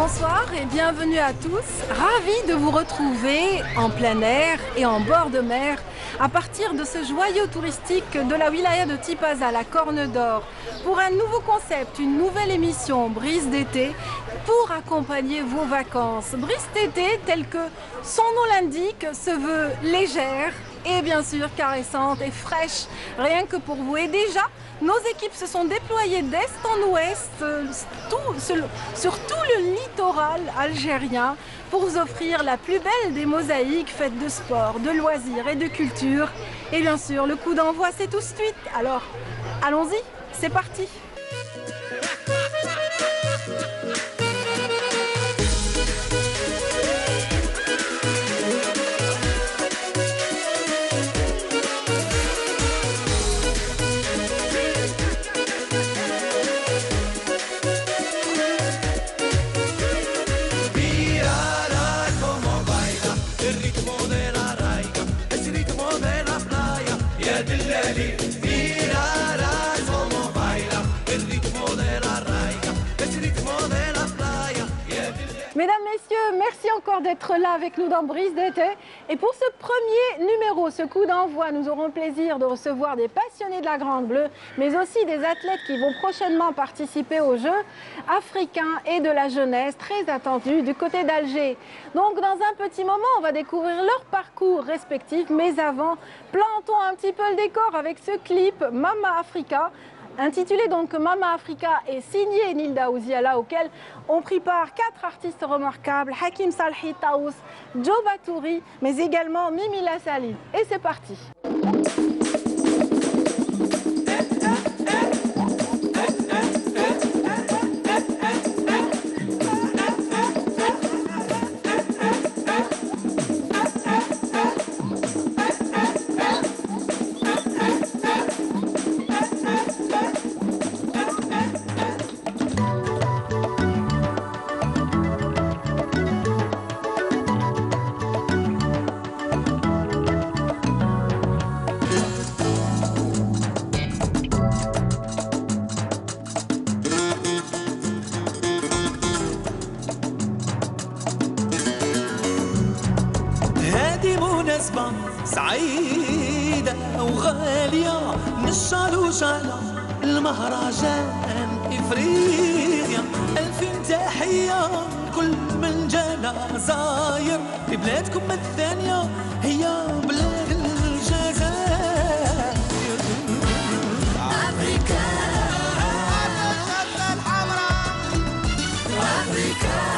Bonsoir et bienvenue à tous. Ravi de vous retrouver en plein air et en bord de mer à partir de ce joyau touristique de la wilaya de Tipaza, la Corne d'Or, pour un nouveau concept, une nouvelle émission Brise d'été pour accompagner vos vacances. Brise d'été, tel que son nom l'indique, se veut légère et bien sûr caressante et fraîche, rien que pour vous. Et déjà, nos équipes se sont déployées d'est en ouest, sur tout le littoral algérien, pour vous offrir la plus belle des mosaïques faites de sport, de loisirs et de culture. Et bien sûr, le coup d'envoi, c'est tout de suite. Alors, allons-y, c'est parti. Mesdames, messieurs, merci encore d'être là avec nous dans Brise d'été. Et pour ce premier numéro, ce coup d'envoi, nous aurons le plaisir de recevoir des passionnés de la Grande Bleue, mais aussi des athlètes qui vont prochainement participer aux Jeux africains et de la jeunesse, très attendus du côté d'Alger. Donc dans un petit moment, on va découvrir leur parcours respectif, mais avant, plantons un petit peu le décor avec ce clip Mama Africa, intitulé donc Mama Africa et signé Nilda Ouziala, auquel ont pris part 4 artistes remarquables, Hakim Salhi Taous, Joe Batouri, mais également Mimila Salih. Et c'est parti. سعيدة وغالية نشال وجالا المهرجان إفريقيا ألف تحية كل من جانا زاير ببلادكم الثانية هي بلاد الجزائر أفريكا الحمراء أفريكا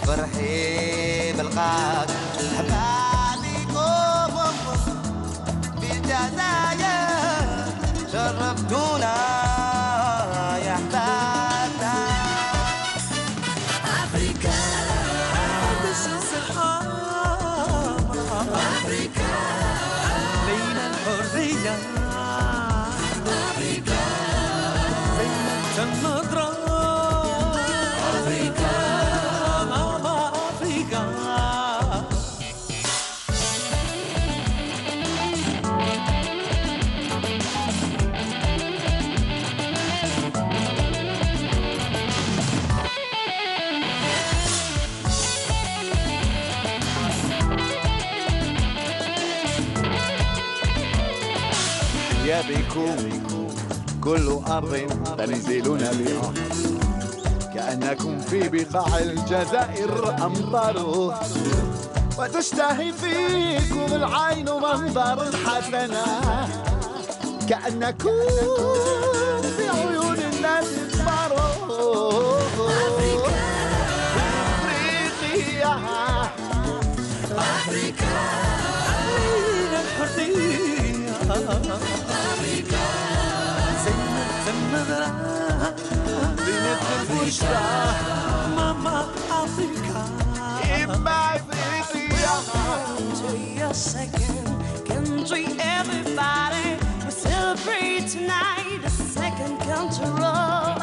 فرحي بالقاك حبابيكم بالجزائر شرفتونا يا حبابنا أفريكا بالشمس الحمراء أفريكا بين الحرية أفريكا زي النضرة أفريكا يا بكم كل أرض تنزلون بها كأنكم في بقاع الجزائر أمطار وتشتهي فيكم العين منظر حسنا كأنكم في عيون الناس تظهروا أفريقيا أفريقيا لينا الحرية أفريقيا زينة النظرة زينة البشرى ماما أفريقيا إما أفريقيا to your second country, everybody. We celebrate tonight a second country road.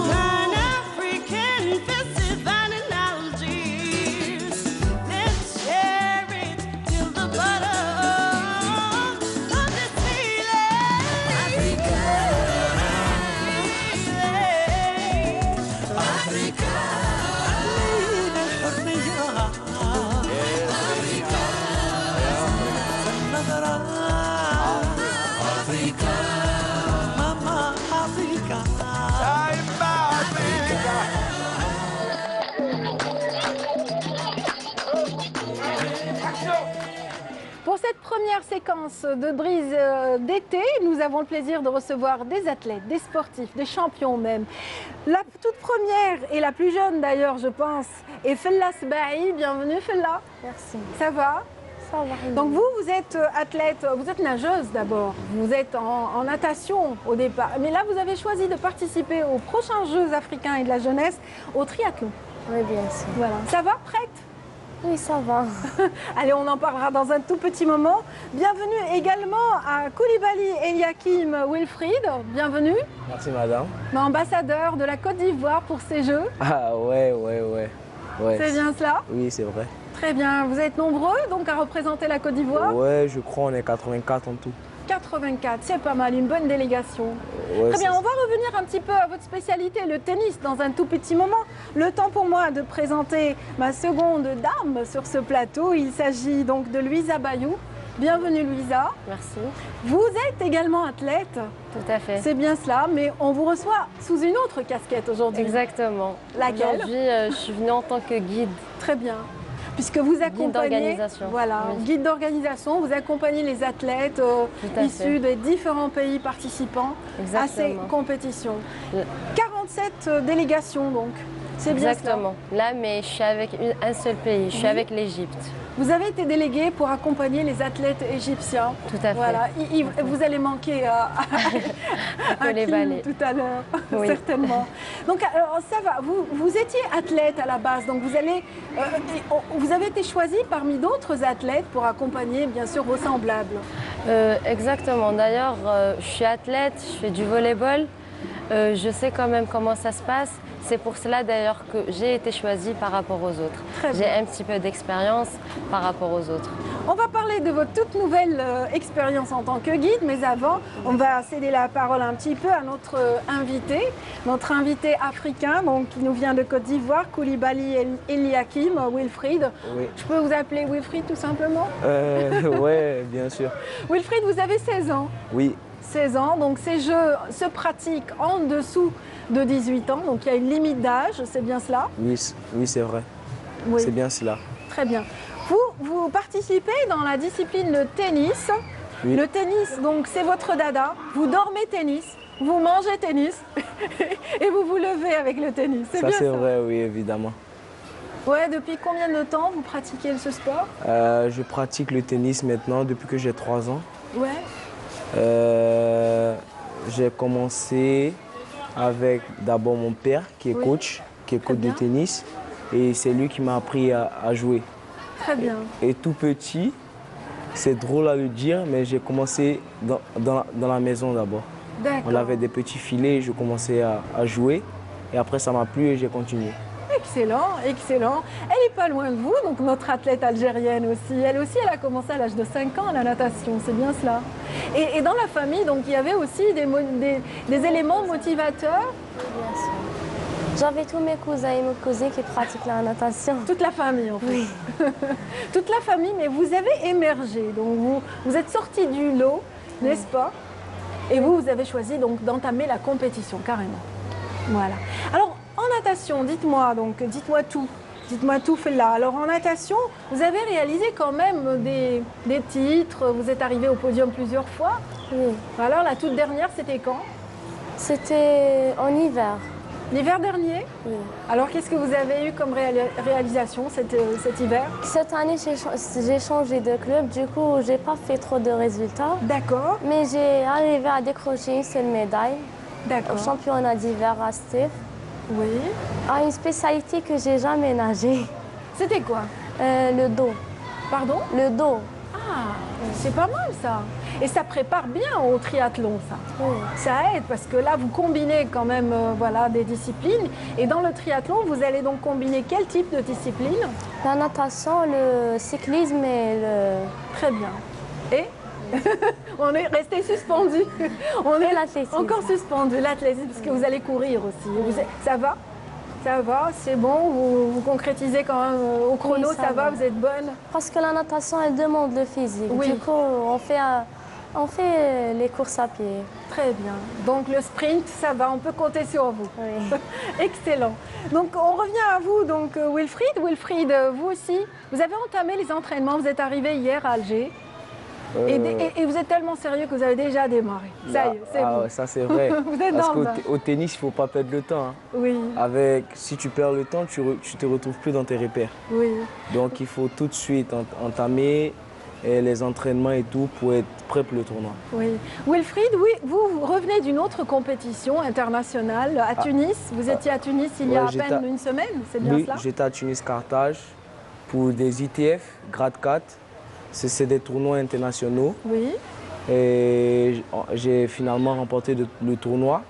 Pan African festival in Algiers. Let's share it till the bottom of this feeling. Africa, Africa, لينا الحرية النظرة أفريقيا ماما أفريقيا إما أفريقيا Pour cette première séquence de brise d'été, nous avons le plaisir de recevoir des athlètes, des sportifs, des champions même. La toute première et la plus jeune d'ailleurs, je pense, est Fella Sbahi. Bienvenue Fella. Merci. Ça va? Ça va. Donc vous êtes athlète, vous êtes nageuse d'abord, vous êtes en natation au départ. Mais là, vous avez choisi de participer aux prochains Jeux africains et de la jeunesse au triathlon. Oui, bien sûr. Voilà. Ça va? Prête? Oui, ça va. Allez, on en parlera dans un tout petit moment. Bienvenue également à Koulibaly Eliakim Wilfried. Bienvenue. Merci madame. Ambassadeur de la Côte d'Ivoire pour ces Jeux. Ah ouais. C'est bien cela? Oui, c'est vrai. Très bien. Vous êtes nombreux donc à représenter la Côte d'Ivoire? Ouais, je crois on est 84 en tout. 84, c'est pas mal, une bonne délégation. Ouais, Très bien, on va revenir un petit peu à votre spécialité, le tennis, dans un tout petit moment. Le temps pour moi de présenter ma seconde dame sur ce plateau. Il s'agit donc de Louisa Bayou. Bienvenue Louisa. Merci. Vous êtes également athlète, Tout à fait. c'est bien cela, mais on vous reçoit sous une autre casquette aujourd'hui. Exactement. Laquelle? Aujourd'hui, je suis venue en tant que guide. Très bien. Puisque vous accompagnez, d'organisation. voilà, Oui. guide d'organisation, vous accompagnez les athlètes Tout à issus fait. des différents pays participants à ces Exactement. compétitions. Le- 47 délégations donc, c'est bien cela. Exactement. Là, mais je suis avec un seul pays. Je suis Oui. avec l'Égypte. Vous avez été délégué pour accompagner les athlètes égyptiens. Tout à fait. Voilà, vous allez manquer à Koulibaly. Kim tout à l'heure, Oui. certainement. Donc alors, ça va, vous étiez athlète à la base, donc vous avez été choisi parmi d'autres athlètes pour accompagner bien sûr vos semblables. Exactement. D'ailleurs, je suis athlète, je fais du volleyball. Je sais quand même comment ça se passe. C'est pour cela d'ailleurs que j'ai été choisie par rapport aux autres. Très J'ai bien. un petit peu d'expérience par rapport aux autres. On va parler de votre toute nouvelle expérience en tant que guide, mais avant, on va céder la parole un petit peu à notre invité africain, donc qui nous vient de Côte d'Ivoire, Koulibaly Eliakim Wilfried. Oui. Je peux vous appeler Wilfried tout simplement? Ouais, bien sûr. Wilfried, vous avez 16 ans. Oui, 16 ans, donc ces jeux se pratiquent en dessous de 18 ans, donc il y a une limite d'âge, c'est bien cela? oui, c'est vrai. Oui. C'est bien cela. Très bien. Vous participez dans la discipline le tennis. Oui. Le tennis, donc c'est votre dada. Vous dormez tennis, vous mangez tennis et vous vous levez avec le tennis. C'est Ça bien c'est ça? vrai, oui, évidemment. Ouais, depuis combien de temps vous pratiquez ce sport? Je pratique le tennis maintenant depuis que j'ai 3 ans. Ouais. J'ai commencé avec d'abord mon père qui est Oui. coach, de bien. tennis. Et c'est lui qui m'a appris à jouer. Très bien. Et tout petit, c'est drôle à le dire, mais j'ai commencé dans la maison d'abord. D'accord. On avait des petits filets, je commençais à jouer. Et après, ça m'a plu et j'ai continué. Excellent, excellent. Elle n'est pas loin de vous, donc notre athlète algérienne aussi. Elle aussi, elle a commencé à l'âge de 5 ans la natation, c'est bien cela. Et dans la famille, donc il y avait aussi des éléments motivateurs. Bien sûr. J'avais tous mes cousins et mes cousines qui pratiquent la natation. Toute la famille en fait. Oui. Toute la famille, mais vous avez émergé, donc vous êtes sorti du lot, n'est-ce pas? Et vous, vous avez choisi donc d'entamer la compétition, carrément. Voilà. Alors, en natation, dites-moi tout. Dites-moi tout, Fella. Alors, en natation, vous avez réalisé quand même des titres, vous êtes arrivé au podium plusieurs fois. Oui. Alors, la toute dernière, c'était quand? C'était en hiver. L'hiver dernier? Oui. Alors, qu'est-ce que vous avez eu comme réalisation cet hiver? Cette année, j'ai changé de club, du coup, j'ai pas fait trop de résultats. D'accord, Mais j'ai arrivé à décrocher une seule médaille au d'accord. championnat d'hiver à Steve, Oui. à une spécialité que j'ai jamais nagé, C'était quoi? le dos. Pardon? Le dos. Ah, c'est pas mal ça. Et ça prépare bien au triathlon, ça. Oui. Ça aide parce que là, vous combinez quand même voilà, des disciplines. Et dans le triathlon, vous allez donc combiner quel type de discipline? La natation, le cyclisme et le... Très bien. Et on est resté suspendu. On est l'athlétisme. encore suspendu, l'athlétisme, parce que vous allez courir aussi. Ça va? Ça va, c'est bon, vous concrétisez quand même au chrono, Oui, ça va, vous êtes bonne? Parce que la natation, elle demande le physique. Oui. Du coup, on fait les courses à pied. Très bien. Donc le sprint, ça va, on peut compter sur vous. Oui. Excellent. Donc on revient à vous, donc Wilfried. Wilfried, vous aussi, vous avez entamé les entraînements, vous êtes arrivé hier à Alger. Et vous êtes tellement sérieux que vous avez déjà démarré. Ça y est, c'est bon. ouais, ça c'est vrai. Vous êtes Parce dans le bain. qu'au tennis, il ne faut pas perdre le temps. Hein. Oui, Si tu perds le temps, tu te retrouves plus dans tes repères. oui. Donc il faut tout de suite entamer les entraînements et tout pour être prêt pour le tournoi. Oui. Wilfried, oui, vous revenez d'une autre compétition internationale à Tunis. Vous étiez à Tunis il y a Ouais, à j'étais peine une semaine, c'est bien Oui, cela? j'étais à Tunis-Carthage pour des ITF, grade 4. C'est des tournois internationaux. Oui. Et j'ai finalement remporté le tournoi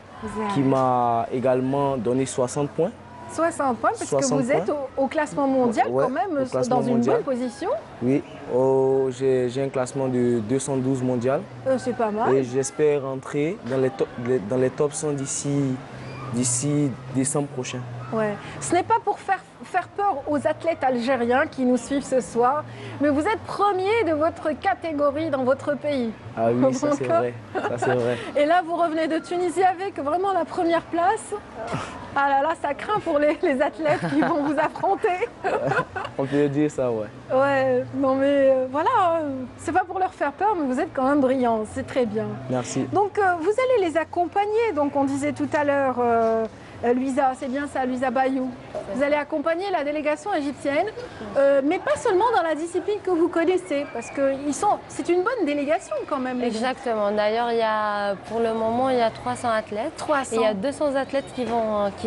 qui m'a également donné 60 points. 60 points, parce 60 que vous êtes au classement mondial Ouais, quand même, au classement dans une mondial. bonne position. Oui, j'ai un classement de 212 mondial C'est pas mal. et j'espère rentrer dans les top 100 d'ici décembre prochain. Ouais. Ce n'est pas pour faire peur aux athlètes algériens qui nous suivent ce soir, mais vous êtes premier de votre catégorie dans votre pays. Ah oui, ça Donc, c'est vrai. Ça c'est vrai. Et là, vous revenez de Tunisie avec vraiment la première place. Ah là là, ça craint pour les athlètes qui vont vous affronter. On peut dire ça, ouais. Ouais, non mais voilà, c'est pas pour leur faire peur, mais vous êtes quand même brillants, c'est très bien. Merci. Donc vous allez les accompagner, donc on disait tout à l'heure, Luisa, c'est bien ça, Luisa Bayou. Vous allez accompagner la délégation égyptienne, mais pas seulement dans la discipline que vous connaissez, parce que c'est une bonne délégation quand même. l'Égypte. Exactement. D'ailleurs, pour le moment, il y a 300 athlètes. 300. Et il y a 200 athlètes qui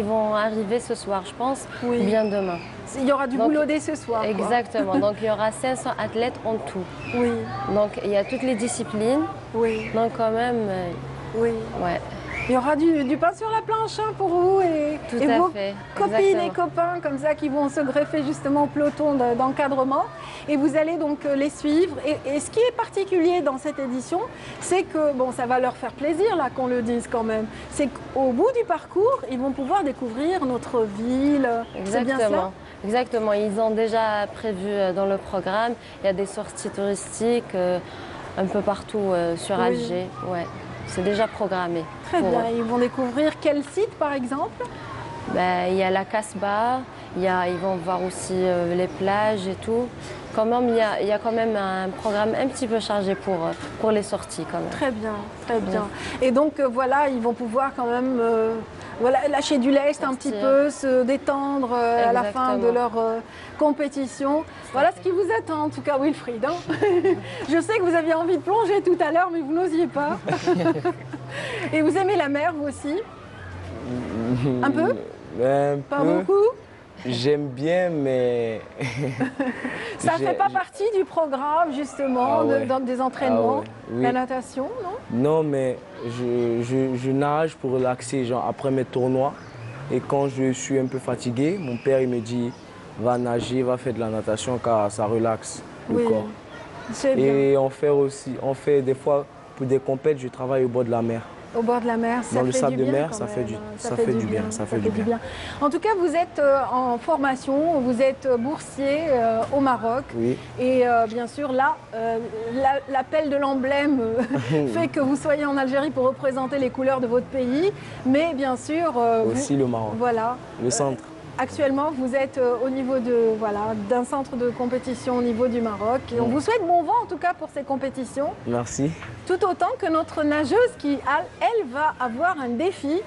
vont arriver ce soir, je pense, Oui. ou bien demain. Il y aura du Donc, boulot dès ce soir. quoi. Exactement. Donc, il y aura 500 athlètes en tout. Oui, Donc, il y a toutes les disciplines. oui, Donc, quand même, oui. ouais. Il y aura du pain sur la planche hein, pour vous et Tout à vos fait, copines exactement. et copains comme ça qui vont se greffer justement au peloton d'encadrement. Et vous allez donc les suivre. Et ce qui est particulier dans cette édition, c'est que, bon, ça va leur faire plaisir là qu'on le dise quand même, c'est qu'au bout du parcours, ils vont pouvoir découvrir notre ville. C'est bien cela? Exactement. Exactement. Ils ont déjà prévu dans le programme, il y a des sorties touristiques un peu partout sur Oui. Alger. Ouais. C'est déjà programmé. Très pour bien. eux. Ils vont découvrir quel site par exemple? Ben, il y a la Casbah, ils vont voir aussi les plages et tout. Quand même, il y a quand même un programme un petit peu chargé pour les sorties quand même. Très bien, très bien. Et donc voilà, ils vont pouvoir quand même voilà, lâcher du lest un petit peu, se détendre à la fin de Exactement. leur compétition. Voilà ce qui vous attend en tout cas, Wilfried. hein. Je sais que vous aviez envie de plonger tout à l'heure, mais vous n'osiez pas. Et vous aimez la mer, vous aussi? Un peu? Un Pas peu. beaucoup? J'aime bien, mais Ça ne fait pas j'ai- partie du programme justement Ah ouais. dans des entraînements, Ah ouais, oui. la natation, non? Non, mais je nage pour relaxer, genre après mes tournois. Et quand je suis un peu fatigué, mon père il me dit va nager, va faire de la natation car ça relaxe le Oui, corps. c'est bien. Et on fait des fois pour des compètes, je travaille au bord de la mer. Au bord de la mer, ça Dans le fait sable du de bien mer, quand ça même, fait du, hein. ça fait du bien, ça fait du bien. En tout cas, vous êtes en formation, vous êtes boursier au Maroc. Oui. Et bien sûr, là, l'appel de l'emblème fait que vous soyez en Algérie pour représenter les couleurs de votre pays. Mais bien sûr, Aussi le Maroc, voilà. le centre. Actuellement, vous êtes au niveau d'un centre de compétition au niveau du Maroc. Et on vous souhaite bon vent en tout cas pour ces compétitions. Merci. Tout autant que notre nageuse qui, elle, va avoir un défi.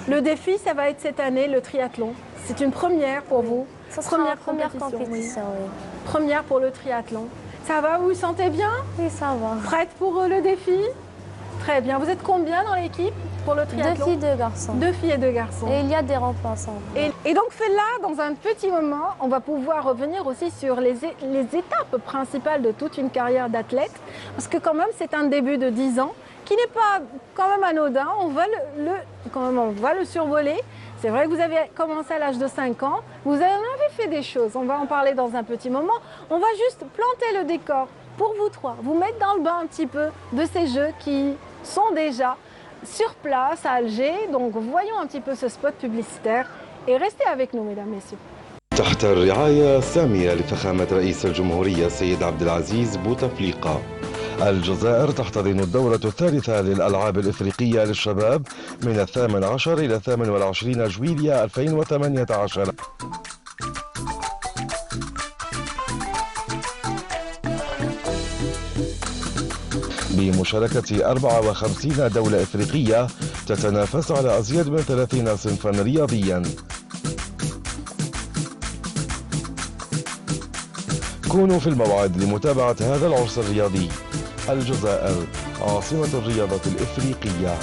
Le défi, ça va être cette année, le triathlon. C'est une première pour vous. Ça sera la première compétition, oui. Première pour le triathlon. Ça va, vous vous sentez bien? Oui, ça va. Prête pour le défi? Très bien. Vous êtes combien dans l'équipe pour le triathlon? 2 filles, 2 garçons. 2 filles et 2 garçons. Et il y a des remplaçants. Et donc là, dans un petit moment, on va pouvoir revenir aussi sur les étapes principales de toute une carrière d'athlète. Parce que quand même, c'est un début de 10 ans qui n'est pas quand même anodin. On va le survoler. C'est vrai que vous avez commencé à l'âge de 5 ans. Vous en avez fait des choses. On va en parler dans un petit moment. On va juste planter le décor pour vous trois. Vous mettre dans le bain un petit peu de ces jeux qui sont déjà sur place à Alger. Donc voyons un petit peu ce spot publicitaire et restez avec nous, mesdames, messieurs. تحت الرعاية السامية لفخامة رئيس الجمهورية السيد عبد العزيز بوتفليقة، الجزائر تحتضن الدورة الثالثة للألعاب الإفريقية للشباب من 18 إلى 28 جويلية 2018. بمشاركة 54 دولة إفريقية تتنافس على أزيد من 30 صنفا رياضيا. كونوا في الموعد لمتابعة هذا العرس الرياضي. الجزائر عاصمة الرياضة الإفريقية.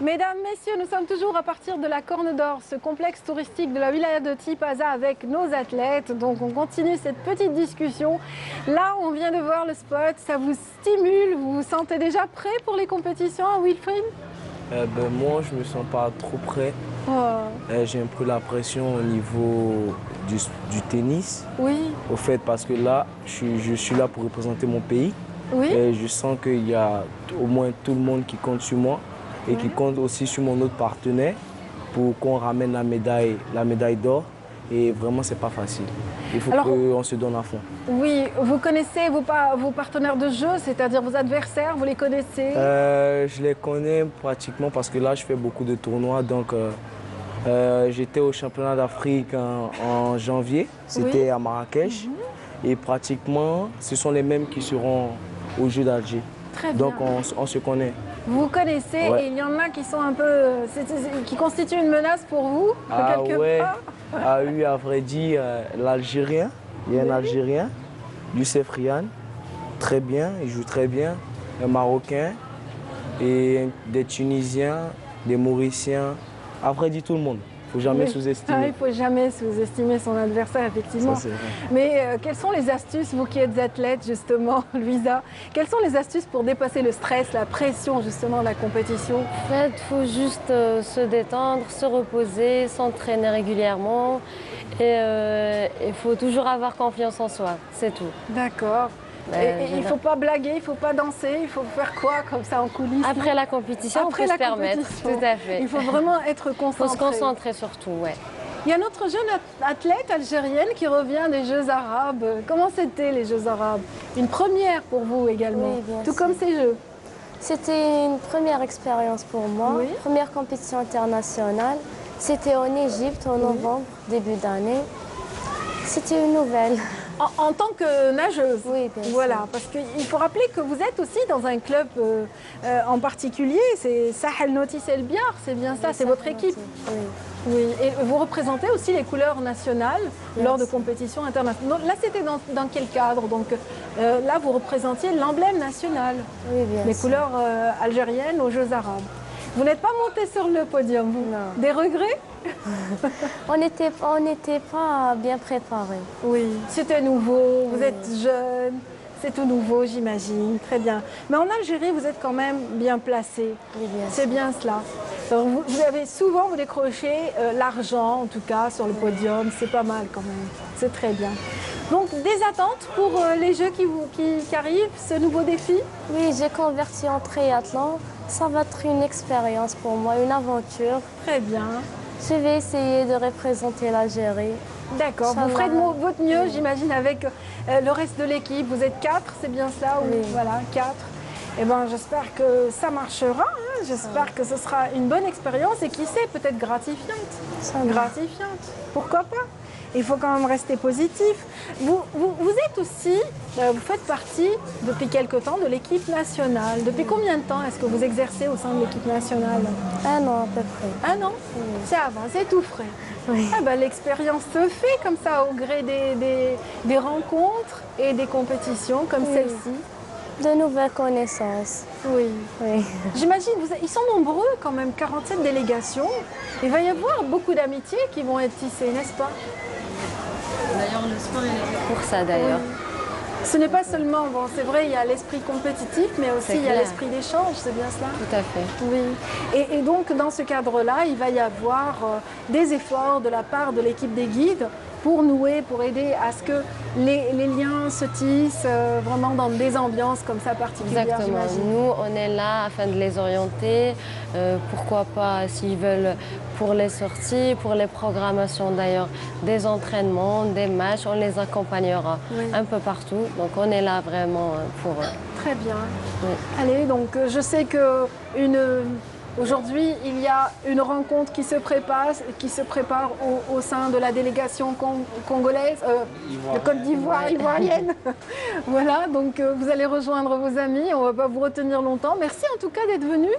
Mesdames, Messieurs, nous sommes toujours à partir de la Corne d'Or, ce complexe touristique de la wilaya de Tipaza avec nos athlètes. Donc on continue cette petite discussion. Là, on vient de voir le spot, ça vous stimule, vous vous sentez déjà prêt pour les compétitions, Wilfried? Moi, je me sens pas trop prêt. J'ai un peu la pression au niveau du tennis. Oui. Au fait, parce que là, je suis là pour représenter mon pays. Oui. Et je sens qu'il y a au moins tout le monde qui compte sur moi et qui compte aussi sur mon autre partenaire pour qu'on ramène la médaille d'or. Et vraiment, c'est pas facile. Il faut qu'on se donne à fond. Oui, vous connaissez vos partenaires de jeu, c'est-à-dire vos adversaires, vous les connaissez? Je les connais pratiquement parce que là, je fais beaucoup de tournois. Donc, j'étais au championnat d'Afrique en janvier. C'était à Marrakech. Et pratiquement, ce sont les mêmes qui seront aux Jeux d'Alger. Très bien. Donc, on se connaît. Vous connaissez et il y en a qui sont un peu, qui constituent une menace pour vous, quelque part. Ah oui, à vrai dire, l'Algérien, il y a un Algérien, Youssef Rian, très bien, il joue très bien, un Marocain et des Tunisiens, des Mauriciens, à vrai dire tout le monde. Il ne faut jamais sous-estimer. Il ne faut jamais sous-estimer son adversaire, effectivement. Ça, c'est vrai. Mais quelles sont les astuces, vous qui êtes athlète, justement, Louisa, quelles sont les astuces pour dépasser le stress, la pression, justement, de la compétition? En fait, il faut juste se détendre, se reposer, s'entraîner régulièrement. Et il faut toujours avoir confiance en soi, c'est tout. D'accord. Et il ne faut pas blaguer, il ne faut pas danser, il faut faire quoi comme ça en coulisses? Après la compétition, on peut se permettre, tout à fait. Il faut vraiment être concentré. Il faut se concentrer surtout, ouais. Il y a notre jeune athlète algérienne qui revient des Jeux arabes. Comment c'était les Jeux arabes? Une première pour vous également, oui, bien tout sûr. comme ces Jeux. C'était une première expérience pour moi, Oui. première compétition internationale. C'était en Égypte en novembre, début d'année. C'était une nouvelle. En tant que nageuse. Oui, bien sûr. Voilà, parce qu'il faut rappeler que vous êtes aussi dans un club en particulier, c'est Sahel Notice El Biar, c'est bien ça, c'est votre équipe. Oui. Oui, et vous représentez aussi les couleurs nationales lors de compétitions internationales. Là, c'était dans quel cadre? Donc là, vous représentiez l'emblème national, Oui, bien les sûr. couleurs algériennes aux Jeux arabes. Vous n'êtes pas monté sur le podium, vous? Non. Des regrets? On n'était pas bien préparés. Oui, c'était nouveau, vous êtes jeune, c'est tout nouveau, j'imagine, très bien. Mais en Algérie, vous êtes quand même bien placé. Oui, bien C'est bien cela. Donc, vous avez souvent vous décrochez l'argent, en tout cas, sur le podium. C'est pas mal quand même. C'est très bien. Donc, dès Les attentes pour les Jeux qui arrivent, ce nouveau défi? Oui, j'ai converti en triathlon. Ça va être une expérience pour moi, une aventure. Très bien. Je vais essayer de représenter l'Algérie. D'accord, vous ferez de votre mieux, j'imagine, avec le reste de l'équipe. Vous êtes 4, c'est bien ça? Oui. Voilà, 4. Eh ben, j'espère que ça marchera. J'espère que ce sera une bonne expérience et qui sait, peut-être gratifiante. Gratifiante, pourquoi pas? Il faut quand même rester positif. Vous êtes aussi, vous faites partie depuis quelque temps de l'équipe nationale. Depuis combien de temps est-ce que vous exercez au sein de l'équipe nationale? 1 an à peu près. 1 an? Ça va, c'est tout frais. Oui. Ah ben, l'expérience se fait comme ça au gré des rencontres et des compétitions comme celle-ci. De nouvelles connaissances. Oui. Oui. J'imagine, ils sont nombreux quand même, 47 délégations. Il va y avoir beaucoup d'amitiés qui vont être tissées, n'est-ce pas? D'ailleurs, le sport, il est fait pour ça d'ailleurs. Oui. Ce n'est pas seulement, bon, c'est vrai, il y a l'esprit compétitif, mais aussi il y a l'esprit d'échange, c'est bien cela? Tout à fait. Oui. Et donc, dans ce cadre-là, il va y avoir des efforts de la part de l'équipe des guides pour nouer, pour aider à ce que les liens se tissent vraiment dans des ambiances comme ça particulières. Exactement. Nous, on est là afin de les orienter. Pourquoi pas, s'ils veulent, pour les sorties, pour les programmations d'ailleurs, des entraînements, des matchs, on les accompagnera un peu partout. Donc, on est là vraiment pour eux. Très bien. Oui. Allez, donc je sais que aujourd'hui, il y a une rencontre qui se prépare au sein de la délégation congolaise, de Côte d'Ivoire, ivoirienne. Voilà, donc vous allez rejoindre vos amis, on ne va pas vous retenir longtemps. Merci en tout cas d'être venu.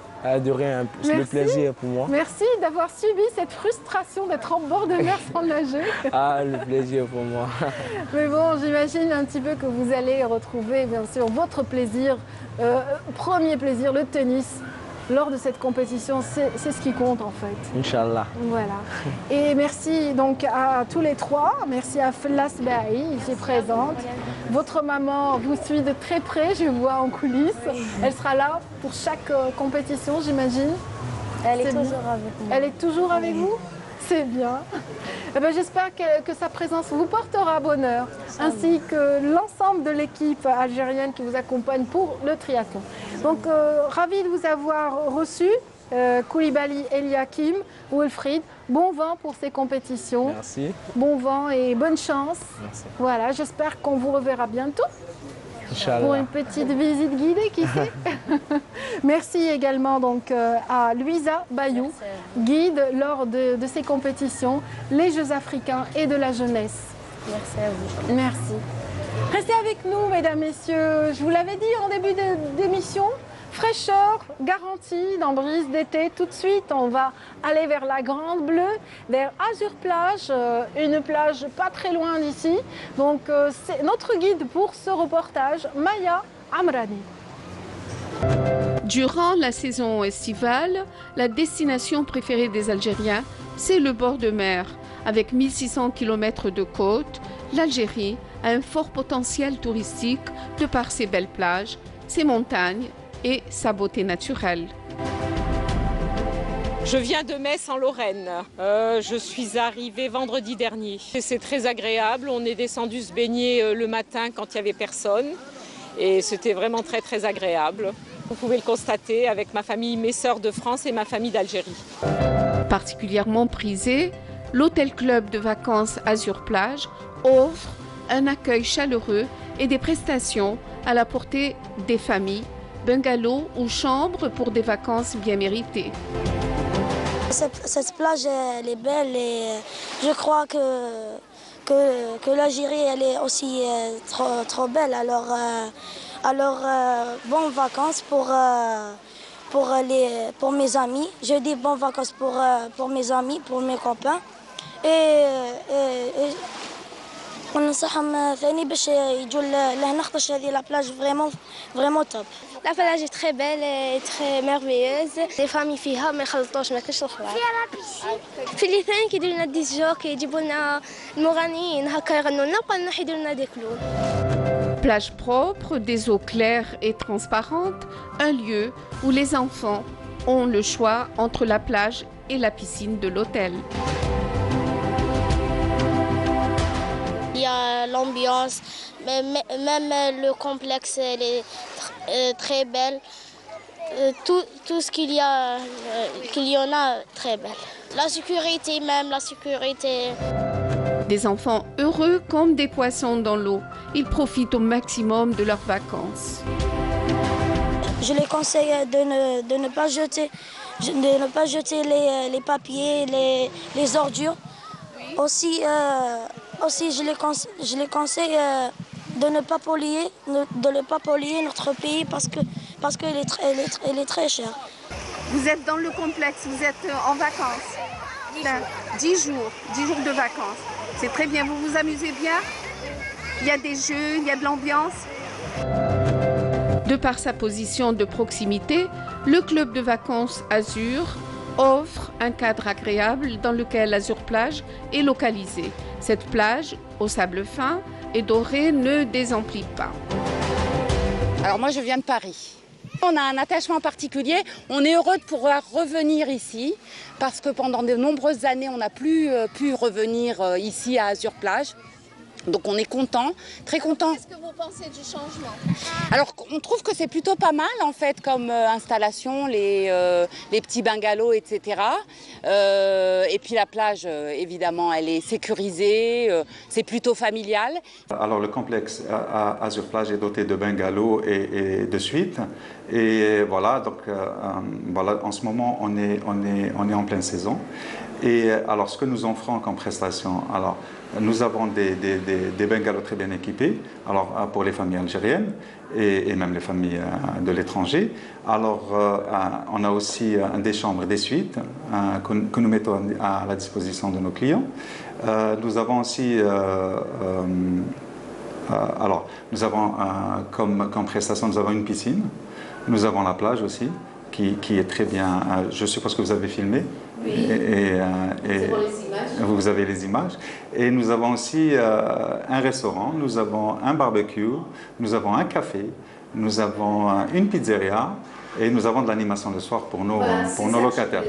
De rien, c'est le plaisir pour moi. Merci d'avoir subi cette frustration d'être en bord de mer sans nager. Le plaisir pour moi. Mais bon, j'imagine un petit peu que vous allez retrouver bien sûr votre plaisir, premier plaisir, le tennis. Lors de cette compétition, c'est ce qui compte en fait. Inch'Allah. Voilà. Et merci donc à tous les trois. Merci à Flas Bahi, ici présente. Votre maman vous suit de très près, je vois en coulisses. Elle sera là pour chaque compétition, j'imagine. Elle est toujours avec moi. Elle est toujours avec vous? C'est bien. Eh ben, j'espère que sa présence vous portera bonheur, ainsi que l'ensemble de l'équipe algérienne qui vous accompagne pour le triathlon. Donc, ravi de vous avoir reçu, Koulibaly, Eliakim, Wilfried. Bon vent pour ces compétitions. Merci. Bon vent et bonne chance. Merci. Voilà, j'espère qu'on vous reverra bientôt. Inch'Allah. Pour une petite visite guidée, qui sait. Merci également donc à Louisa Bayou, guide lors de ces compétitions, les Jeux africains et de la jeunesse. Merci à vous. Merci. Restez avec nous, mesdames, messieurs. Je vous l'avais dit en début d'émission, fraîcheur garantie dans Brise d'été. Tout de suite, on va aller vers la Grande Bleue, vers Azur Plage, une plage pas très loin d'ici. Donc, c'est notre guide pour ce reportage, Maya Amrani. Durant la saison estivale, la destination préférée des Algériens, c'est le bord de mer. Avec 1600 km de côte, l'Algérie a un fort potentiel touristique de par ses belles plages, ses montagnes et sa beauté naturelle. Je viens de Metz en Lorraine. Je suis arrivée vendredi dernier. C'est très agréable. On est descendu se baigner le matin quand il n'y avait personne. Et c'était vraiment très très agréable. Vous pouvez le constater avec ma famille, mes sœurs de France et ma famille d'Algérie. Particulièrement prisé, l'hôtel club de vacances Azur Plage offre un accueil chaleureux et des prestations à la portée des familles, bungalows ou chambres pour des vacances bien méritées. Cette plage, elle est belle et je crois que l'Algérie, elle est aussi trop belle. Alors bonnes vacances pour mes amis. Je dis bonnes vacances pour mes amis, pour mes copains. وننصحهم ثاني باش يجوا لهنا خاطرش هذه لا بلاج فريمون توب. La plage est très belle et très merveilleuse. Les familles فيها ما يخلطوش ما كاينش الخلاط. فيها لا بيسين. في الاثنين كيديروا لنا دي جوك يجيبوا لنا المغنيين هكا يغنوا لنا وبقى لنا يديروا لنا دي كلوب. Plage propre, des eaux claires et transparentes, un lieu où les enfants ont le choix entre la plage et la piscine de l'hôtel. y a l'ambiance, même le complexe elle est très belle. Tout ce qu'il y en a très belle. La sécurité même, la sécurité. Des enfants heureux comme des poissons dans l'eau. Ils profitent au maximum de leurs vacances. Je les conseille de ne pas jeter les papiers, les ordures. Aussi, je les conseille de ne pas polluer notre pays parce qu'elle est très chère. Vous êtes dans le complexe, vous êtes en vacances. 10 jours de vacances. C'est très bien, vous vous amusez bien? Il y a des jeux, il y a de l'ambiance. De par sa position de proximité, le club de vacances Azur offre un cadre agréable dans lequel Azur Plage est localisée. Cette plage, au sable fin et doré, ne désemplit pas. Alors moi je viens de Paris. On a un attachement particulier, on est heureux de pouvoir revenir ici parce que pendant de nombreuses années on n'a plus pu revenir ici à Azur Plage. Donc on est content, très content. Qu'est-ce que vous pensez du changement? Alors on trouve que c'est plutôt pas mal en fait comme installation, les petits bungalows, etc. Et puis la plage évidemment elle est sécurisée, c'est plutôt familial. Alors le complexe à Azur Plage est doté de bungalows et de suites. Et voilà, donc voilà, en ce moment on est en pleine saison. Et alors ce que nous offrons comme prestation, alors nous avons des bungalows très bien équipés, alors pour les familles algériennes et même les familles de l'étranger. Alors on a aussi des chambres, des suites que nous mettons à la disposition de nos clients. Nous avons aussi alors nous avons comme prestation, nous avons une piscine, nous avons la plage aussi qui est très bien. Je suppose que vous avez filmé. Oui. Et pour les images. Vous avez les images. Et nous avons aussi un restaurant, nous avons un barbecue, nous avons un café, nous avons une pizzeria et nous avons de l'animation le soir pour nos locataires.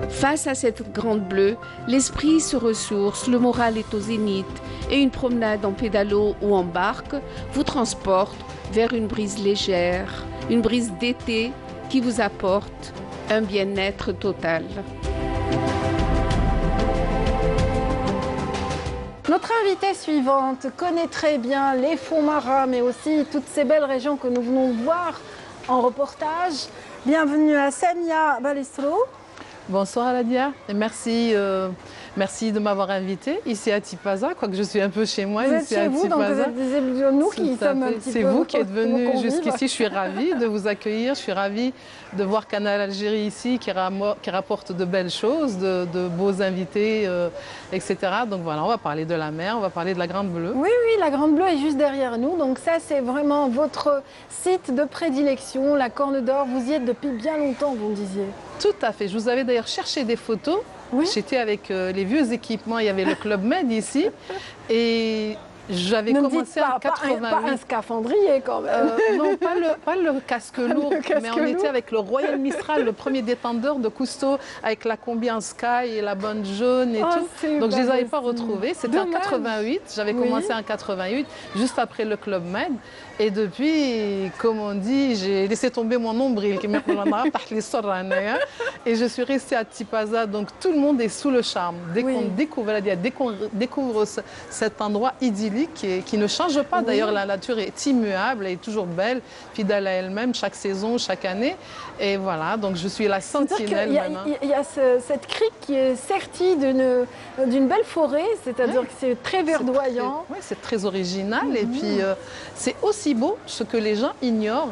Face à cette grande bleue, l'esprit se ressource, le moral est au zénith et une promenade en pédalo ou en barque vous transporte vers une brise légère, une brise d'été qui vous apporte un bien-être total. Notre invitée suivante connaît très bien les fonds marins, mais aussi toutes ces belles régions que nous venons de voir en reportage. Bienvenue à Samia Balestro. Bonsoir Aladia, et merci de m'avoir invitée ici à Tipaza, quoique je suis un peu chez moi. Vous êtes chez vous, donc vous êtes des nous qui sommes un petit peu... C'est vous qui êtes venu jusqu'ici, je suis ravie de vous accueillir, je suis ravie de voir Canal Algérie ici qui rapporte de belles choses, de beaux invités, etc. Donc voilà, on va parler de la mer, on va parler de la Grande Bleue. Oui, la Grande Bleue est juste derrière nous, donc ça c'est vraiment votre site de prédilection, la Corne d'Or. Vous y êtes depuis bien longtemps, vous me disiez. Tout à fait, je vous avais d'ailleurs cherché des photos. Oui. J'étais avec les vieux équipements, il y avait le Club Med ici et j'avais commencé en 88. Pas un scaphandrier quand même. Non, pas le casque lourd, mais on était avec le Royal Mistral, le premier détendeur de Cousteau, avec la combi en sky et la bande jaune et tout. Donc je ne les avais pas retrouvés. C'était en 88, j'avais commencé en 88, juste après le Club Med. Et depuis, comme on dit, j'ai laissé tomber mon nombril, et je suis restée à Tipaza. Donc tout le monde est sous le charme. Dès qu'on découvre cet endroit idyllique qui ne change pas, d'ailleurs la nature est immuable, elle est toujours belle, fidèle à elle-même, chaque saison, chaque année. Et voilà, donc je suis la sentinelle maintenant. Il y a cette crique qui est sertie d'une belle forêt, c'est-à-dire que c'est très verdoyant. Oui, c'est très original. Et puis c'est aussi beau, ce que les gens ignorent.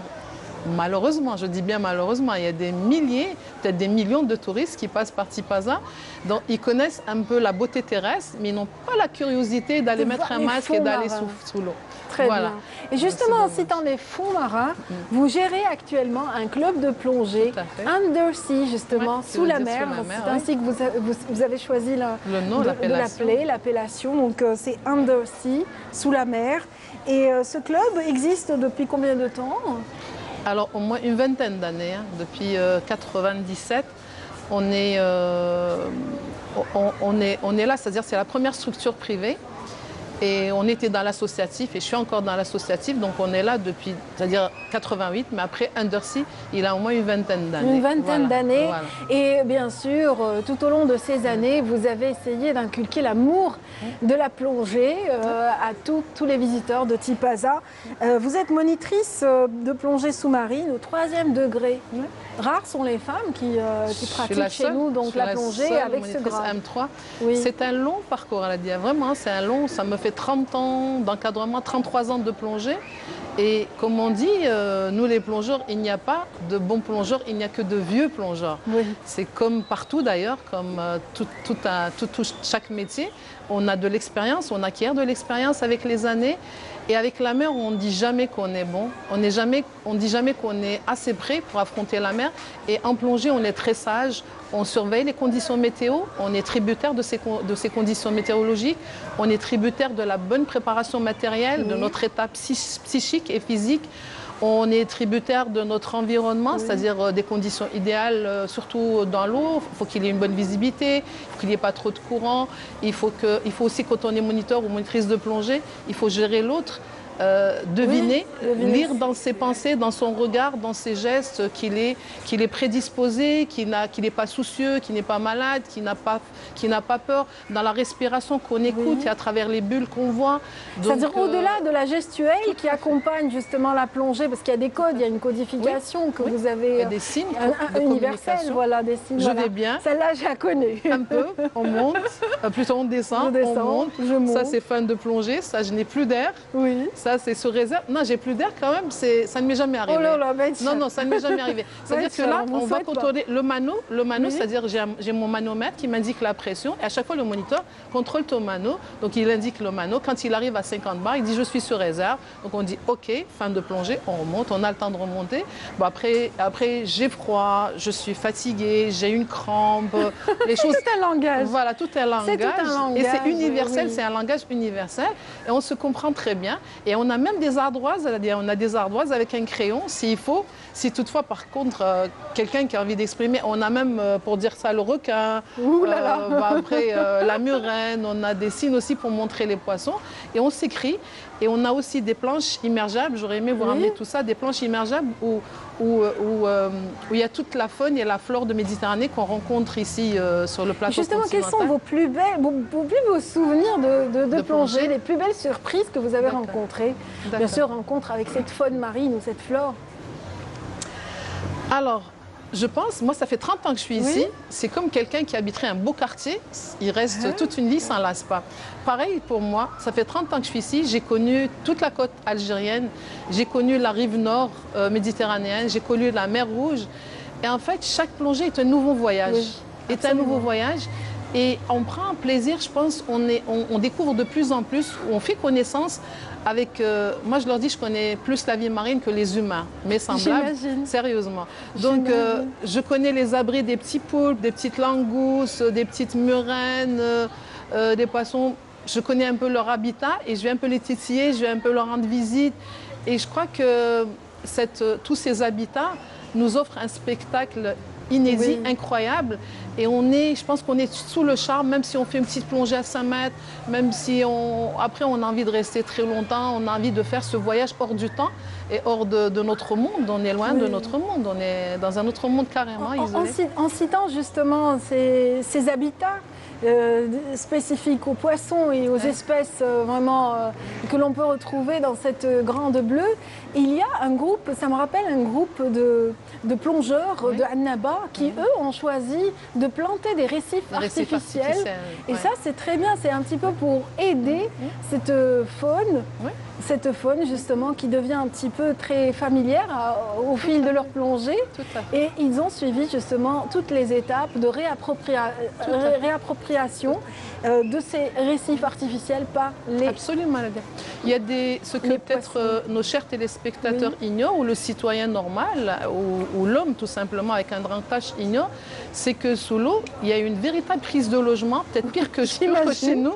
Malheureusement, je dis bien malheureusement, il y a des milliers, peut-être des millions de touristes qui passent par Tipaza. Donc ils connaissent un peu la beauté terrestre, mais ils n'ont pas la curiosité d'aller mettre un masque et d'aller sous l'eau. Très bien. Et justement, en citant les fonds marins, vous gérez actuellement un club de plongée Undersea, justement, sous la mer. C'est ainsi que vous avez choisi le nom, l'appellation. Donc c'est Undersea, sous la mer. Et ce club existe depuis combien de temps ? Alors au moins une vingtaine d'années, depuis 97. On est là, c'est-à-dire c'est la première structure privée Et on était dans l'associatif, et je suis encore dans l'associatif, donc on est là depuis, c'est-à-dire 88, mais après Undersea, il a au moins une vingtaine d'années. Une vingtaine d'années. Voilà. Et bien sûr, tout au long de ces années, vous avez essayé d'inculquer l'amour de la plongée à tous les visiteurs de Tipaza. Vous êtes monitrice de plongée sous-marine au 3e degré. Rares sont les femmes qui pratiquent chez nous donc la plongée avec ce grade. M3. Oui. C'est un long parcours, elle a dit. Vraiment, c'est un long, ça me fait 30 ans d'encadrement, 33 ans de plongée. Et comme on dit, nous les plongeurs, il n'y a pas de bons plongeurs, il n'y a que de vieux plongeurs. Oui. C'est comme partout d'ailleurs, comme chaque métier. On a de l'expérience, on acquiert de l'expérience avec les années. Et avec la mer, on ne dit jamais qu'on est bon. On ne dit jamais qu'on est assez prêt pour affronter la mer. Et en plongée, on est très sage. On surveille les conditions météo. On est tributaire de ces conditions météorologiques. On est tributaire de la bonne préparation matérielle, de notre état psychique et physique. On est tributaire de notre environnement, c'est-à-dire des conditions idéales, surtout dans l'eau. Il faut qu'il y ait une bonne visibilité, qu'il n'y ait pas trop de courant. Il faut aussi, quand on est moniteur ou monitrice de plongée, il faut gérer l'autre. Deviner, lire dans ses pensées, dans son regard, dans ses gestes, qu'il est prédisposé, qu'il n'est pas soucieux, qu'il n'est pas malade, qu'il n'a pas peur, dans la respiration qu'on écoute et à travers les bulles qu'on voit. C'est-à-dire au-delà de la gestuelle qui accompagne justement la plongée, parce qu'il y a des codes, il y a une codification que vous avez... des signes universels, voilà, des signes. Je vais bien. Celle-là, je la connais. Un peu, on monte, plutôt on descend, on monte. Je monte. Ça, c'est fin de plongée, ça, je n'ai plus d'air. Oui. Ça, c'est sous réserve. Non, j'ai plus d'air quand même, ça ne m'est jamais arrivé. Oh là là, non, ça ne m'est jamais arrivé. C'est-à-dire que là, on va contrôler le mano. Le mano, c'est-à-dire j'ai mon manomètre qui m'indique la pression. Et à chaque fois, le moniteur contrôle ton mano. Donc, il indique le mano. Quand il arrive à 50 bars, il dit « je suis sur réserve ». Donc, on dit « ok, fin de plongée », on remonte, on a le temps de remonter. Bon, après j'ai froid, je suis fatiguée, j'ai une crampe. Les choses... Tout un langage. Voilà, tout un langage. Et c'est universel, c'est un langage universel. Et on se comprend très bien. Et on a même des ardoises, on a des ardoises avec un crayon s'il faut. Si toutefois, par contre, quelqu'un qui a envie d'exprimer, on a même, pour dire ça, le requin, après la murène, on a des signes aussi pour montrer les poissons. Et on s'écrit. Et on a aussi des planches immergeables, j'aurais aimé vous ramener tout ça, des planches immergeables où il y a toute la faune et la flore de Méditerranée qu'on rencontre ici sur le plateau Justement, continental. quels sont vos plus beaux souvenirs de plongée, les plus belles surprises que vous avez rencontrées? Bien sûr, rencontre avec cette faune marine ou cette flore. Alors, je pense, moi ça fait 30 ans que je suis ici, c'est comme quelqu'un qui habiterait un beau quartier, il reste toute une vie, s'en lasse pas. Pareil pour moi, ça fait 30 ans que je suis ici, j'ai connu toute la côte algérienne, j'ai connu la rive nord méditerranéenne, j'ai connu la mer Rouge. Et en fait, chaque plongée est un nouveau voyage. Et on prend un plaisir, je pense, on découvre de plus en plus, on fait connaissance avec... moi, je leur dis, je connais plus la vie marine que les humains, mes semblables, sérieusement. Donc, je connais les abris des petits poulpes, des petites langoustes, des petites murènes, des poissons. Je connais un peu leur habitat et je vais un peu les titiller, je vais un peu leur rendre visite. Et je crois que tous ces habitats nous offrent un spectacle inédit, incroyable. Et je pense qu'on est sous le charme, même si on fait une petite plongée à 5 mètres, même si après on a envie de rester très longtemps, on a envie de faire ce voyage hors du temps et hors de notre monde. On est loin de notre monde, on est dans un autre monde carrément isolé. En citant justement ces habitats spécifiques aux poissons et aux espèces vraiment que l'on peut retrouver dans cette grande bleue, il y a un groupe, ça me rappelle un groupe de plongeurs de Annaba qui, eux, ont choisi de planter des récifs artificiels. Et ça, c'est très bien, c'est un petit peu pour aider cette faune justement qui devient un petit peu très familière au fil de leur plongée. Et ils ont suivi justement toutes les étapes de réappropriation de ces récifs artificiels par les... Absolument. Il y a ce que peut-être nos chers téléspectateurs ignorent, ou le citoyen normal, ou l'homme tout simplement avec un grand H ignore, c'est que sous l'eau, il y a une véritable crise de logement, peut-être pire que chez nous.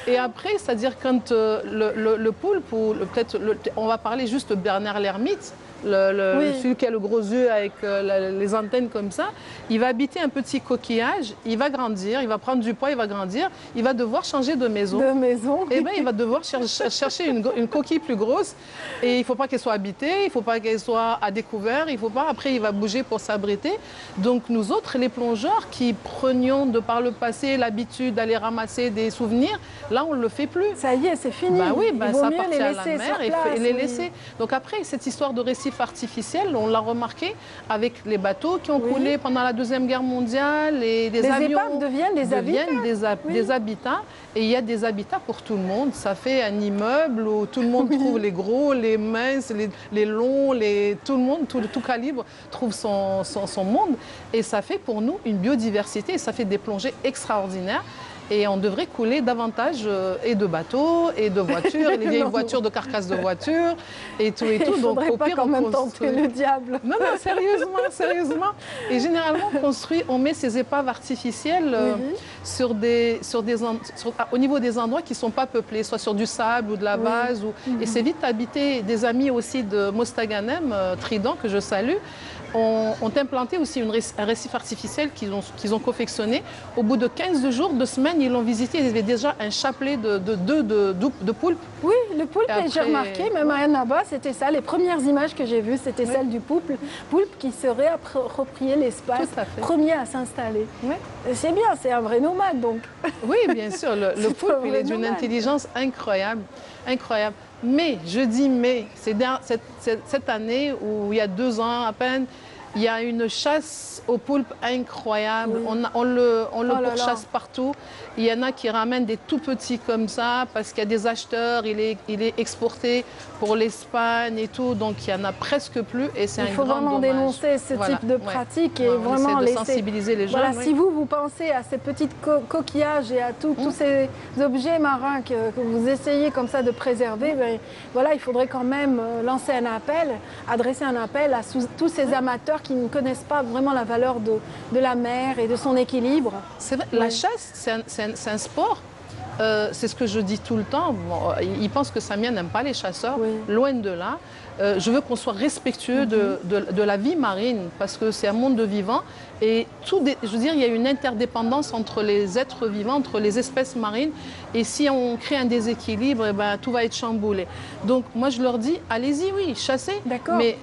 Et après, c'est-à-dire quand le poulpe, ou peut-être, on va parler juste de Bernard l'ermite, celui qui a le gros yeux avec les antennes comme ça, il va habiter un petit coquillage, il va grandir, il va prendre du poids, il va grandir, il va devoir changer de maison. Et bien, il va devoir chercher une coquille plus grosse et il ne faut pas qu'elle soit habitée, il ne faut pas qu'elle soit à découvert, il faut pas, après il va bouger pour s'abriter. Donc nous autres, les plongeurs qui prenions de par le passé l'habitude d'aller ramasser des souvenirs, là on ne le fait plus. Ça y est, c'est fini. Oui, ça mieux appartient les à laisser la mer sur place, et les laisser. Donc après, cette histoire de récif artificiel, on l'a remarqué avec les bateaux qui ont coulé pendant la Deuxième Guerre mondiale et des avions épaves deviennent des habitats. Et il y a des habitats pour tout le monde. Ça fait un immeuble où tout le monde trouve les gros, les minces, les longs, tout le monde, tout calibre trouve son monde. Et ça fait pour nous une biodiversité et ça fait des plongées extraordinaires. Et on devrait couler davantage et de bateaux et de voitures, et les vieilles voitures de carcasses de voitures et tout et tout. Donc au pire, on même tenter le diable. Non, sérieusement. Et généralement, on met ces épaves artificielles au niveau des endroits qui ne sont pas peuplés, soit sur du sable ou de la base. Et c'est vite habité. Des amis aussi de Mostaganem, Trident, que je salue, ont implanté aussi un récif artificiel qu'ils ont confectionné. Au bout de 15 jours, 2 semaines, ils l'ont visité. Ils avaient déjà un chapelet de poulpes. Oui, le poulpe, j'ai remarqué, même à Annaba, c'était ça. Les premières images que j'ai vues, c'était celles du poulpe qui se réappropriait l'espace, premier à s'installer. C'est bien, c'est un vrai nomade donc. Oui, bien sûr, le poulpe, il est d'une intelligence incroyable. Mais, je dis mais, c'est cette année où il y a 2 ans à peine, il y a une chasse aux poulpes incroyable. On le pourchasse partout. Il y en a qui ramènent des tout petits comme ça parce qu'il y a des acheteurs. Il est exporté pour l'Espagne et tout. Donc il n'y en a presque plus et c'est un grand dommage. Il faut vraiment dénoncer ce type de pratique et vraiment laisser sensibiliser les gens. Voilà, si vous pensez à ces petits coquillages et à tous ces objets marins que vous essayez comme ça de préserver, ben, voilà, il faudrait quand même adresser un appel à tous ces amateurs qui ne connaissent pas vraiment la valeur de la mer et de son équilibre. C'est vrai, la chasse, c'est un sport. C'est ce que je dis tout le temps. Bon, ils pensent que Samia n'aime pas les chasseurs. Loin de là. Je veux qu'on soit respectueux de la vie marine parce que c'est un monde de vivants. Et je veux dire, il y a une interdépendance entre les êtres vivants, entre les espèces marines. Et si on crée un déséquilibre, eh ben, tout va être chamboulé. Donc moi, je leur dis, allez-y, oui, chassez. Mais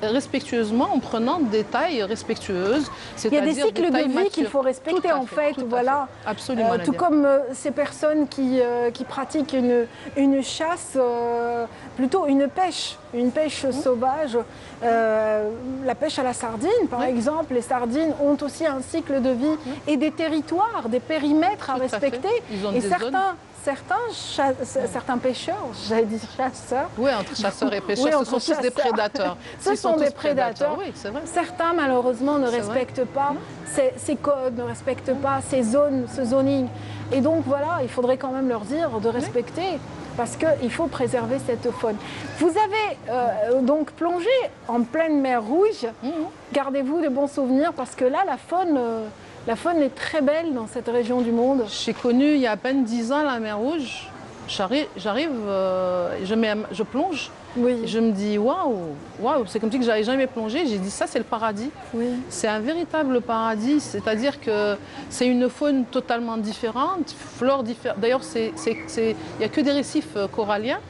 respectueusement, en prenant des tailles respectueuses. Il y a des cycles de vie qu'il faut respecter en fait. Voilà. Absolument. Tout comme ces personnes qui pratiquent une chasse, plutôt une pêche sauvage. La pêche à la sardine, par exemple. Les sardines ont aussi un cycle de vie et des territoires, des périmètres à respecter. Et certains pêcheurs, j'avais dit chasseurs. Oui, entre chasseurs et pêcheurs, ce sont tous des prédateurs. Ce sont des prédateurs. Oui, c'est vrai. Certains, malheureusement, ne respectent pas ces codes, ne respectent pas ces zones, ce zoning. Et donc, voilà, il faudrait quand même leur dire de respecter. Parce qu'il faut préserver cette faune. Vous avez donc plongé en pleine mer Rouge. Gardez-vous de bons souvenirs parce que là, la faune est très belle dans cette région du monde. J'ai connu il y a à peine 10 ans la mer Rouge. J'arrive, je plonge. Et je me dis waouh, c'est comme si que j'avais jamais plongé. J'ai dit ça, c'est le paradis. C'est un véritable paradis, c'est-à-dire que c'est une faune totalement différente, flore différente. D'ailleurs, il n'y a que des récifs coralliens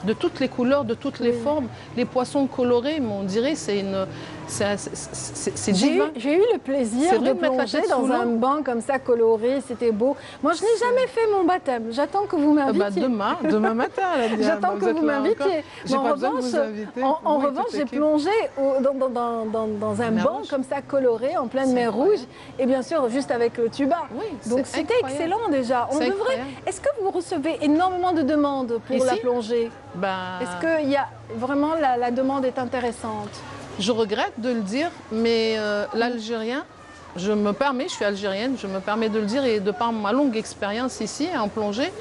de toutes les couleurs, de toutes les formes. Les poissons colorés, mais on dirait c'est divin. J'ai eu le plaisir de plonger dans un banc comme ça coloré, c'était beau. Moi, je n'ai jamais fait mon baptême. J'attends que vous m'invitiez. Demain matin. J'attends que vous m'invitiez. En revanche, j'ai plongé dans un banc comme ça coloré, en pleine mer Rouge, et bien sûr, juste avec le tuba. Donc c'était excellent déjà. On devrait. Est-ce que vous recevez énormément de demandes pour la plongée? Est-ce que vraiment la demande est intéressante? Je regrette de le dire, mais l'Algérien, je suis algérienne, je me permets de le dire, et de par ma longue expérience ici en plongée,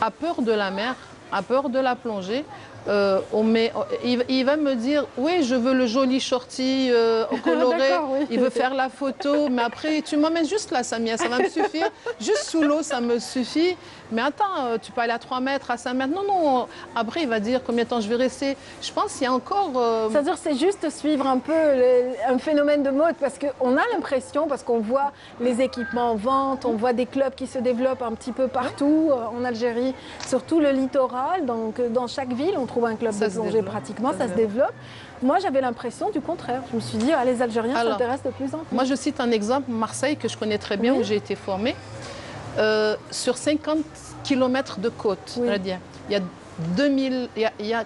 a peur de la mer, a peur de la plongée, il va me dire, oui, je veux le joli shorty coloré, oui. Il veut faire la photo, mais après, tu m'emmènes juste là, Samia, ça va me suffire. Juste sous l'eau, ça me suffit. Mais attends, tu peux aller à 3 mètres, à 5 mètres. Non, non, après, il va dire combien de temps je vais rester. Je pense qu'il y a encore... C'est-à-dire, c'est juste suivre un peu un phénomène de mode, parce qu'on a l'impression, parce qu'on voit les équipements en vente, on voit des clubs qui se développent un petit peu partout en Algérie, surtout le littoral. Donc, dans chaque ville, on trouve un club de plongée pratiquement, ça se développe. Moi, j'avais l'impression du contraire. Je me suis dit, les Algériens s'intéressent de plus en plus. Moi, je cite un exemple, Marseille, que je connais très bien, où j'ai été formée. Sur 50 km de côte, il y a 2000,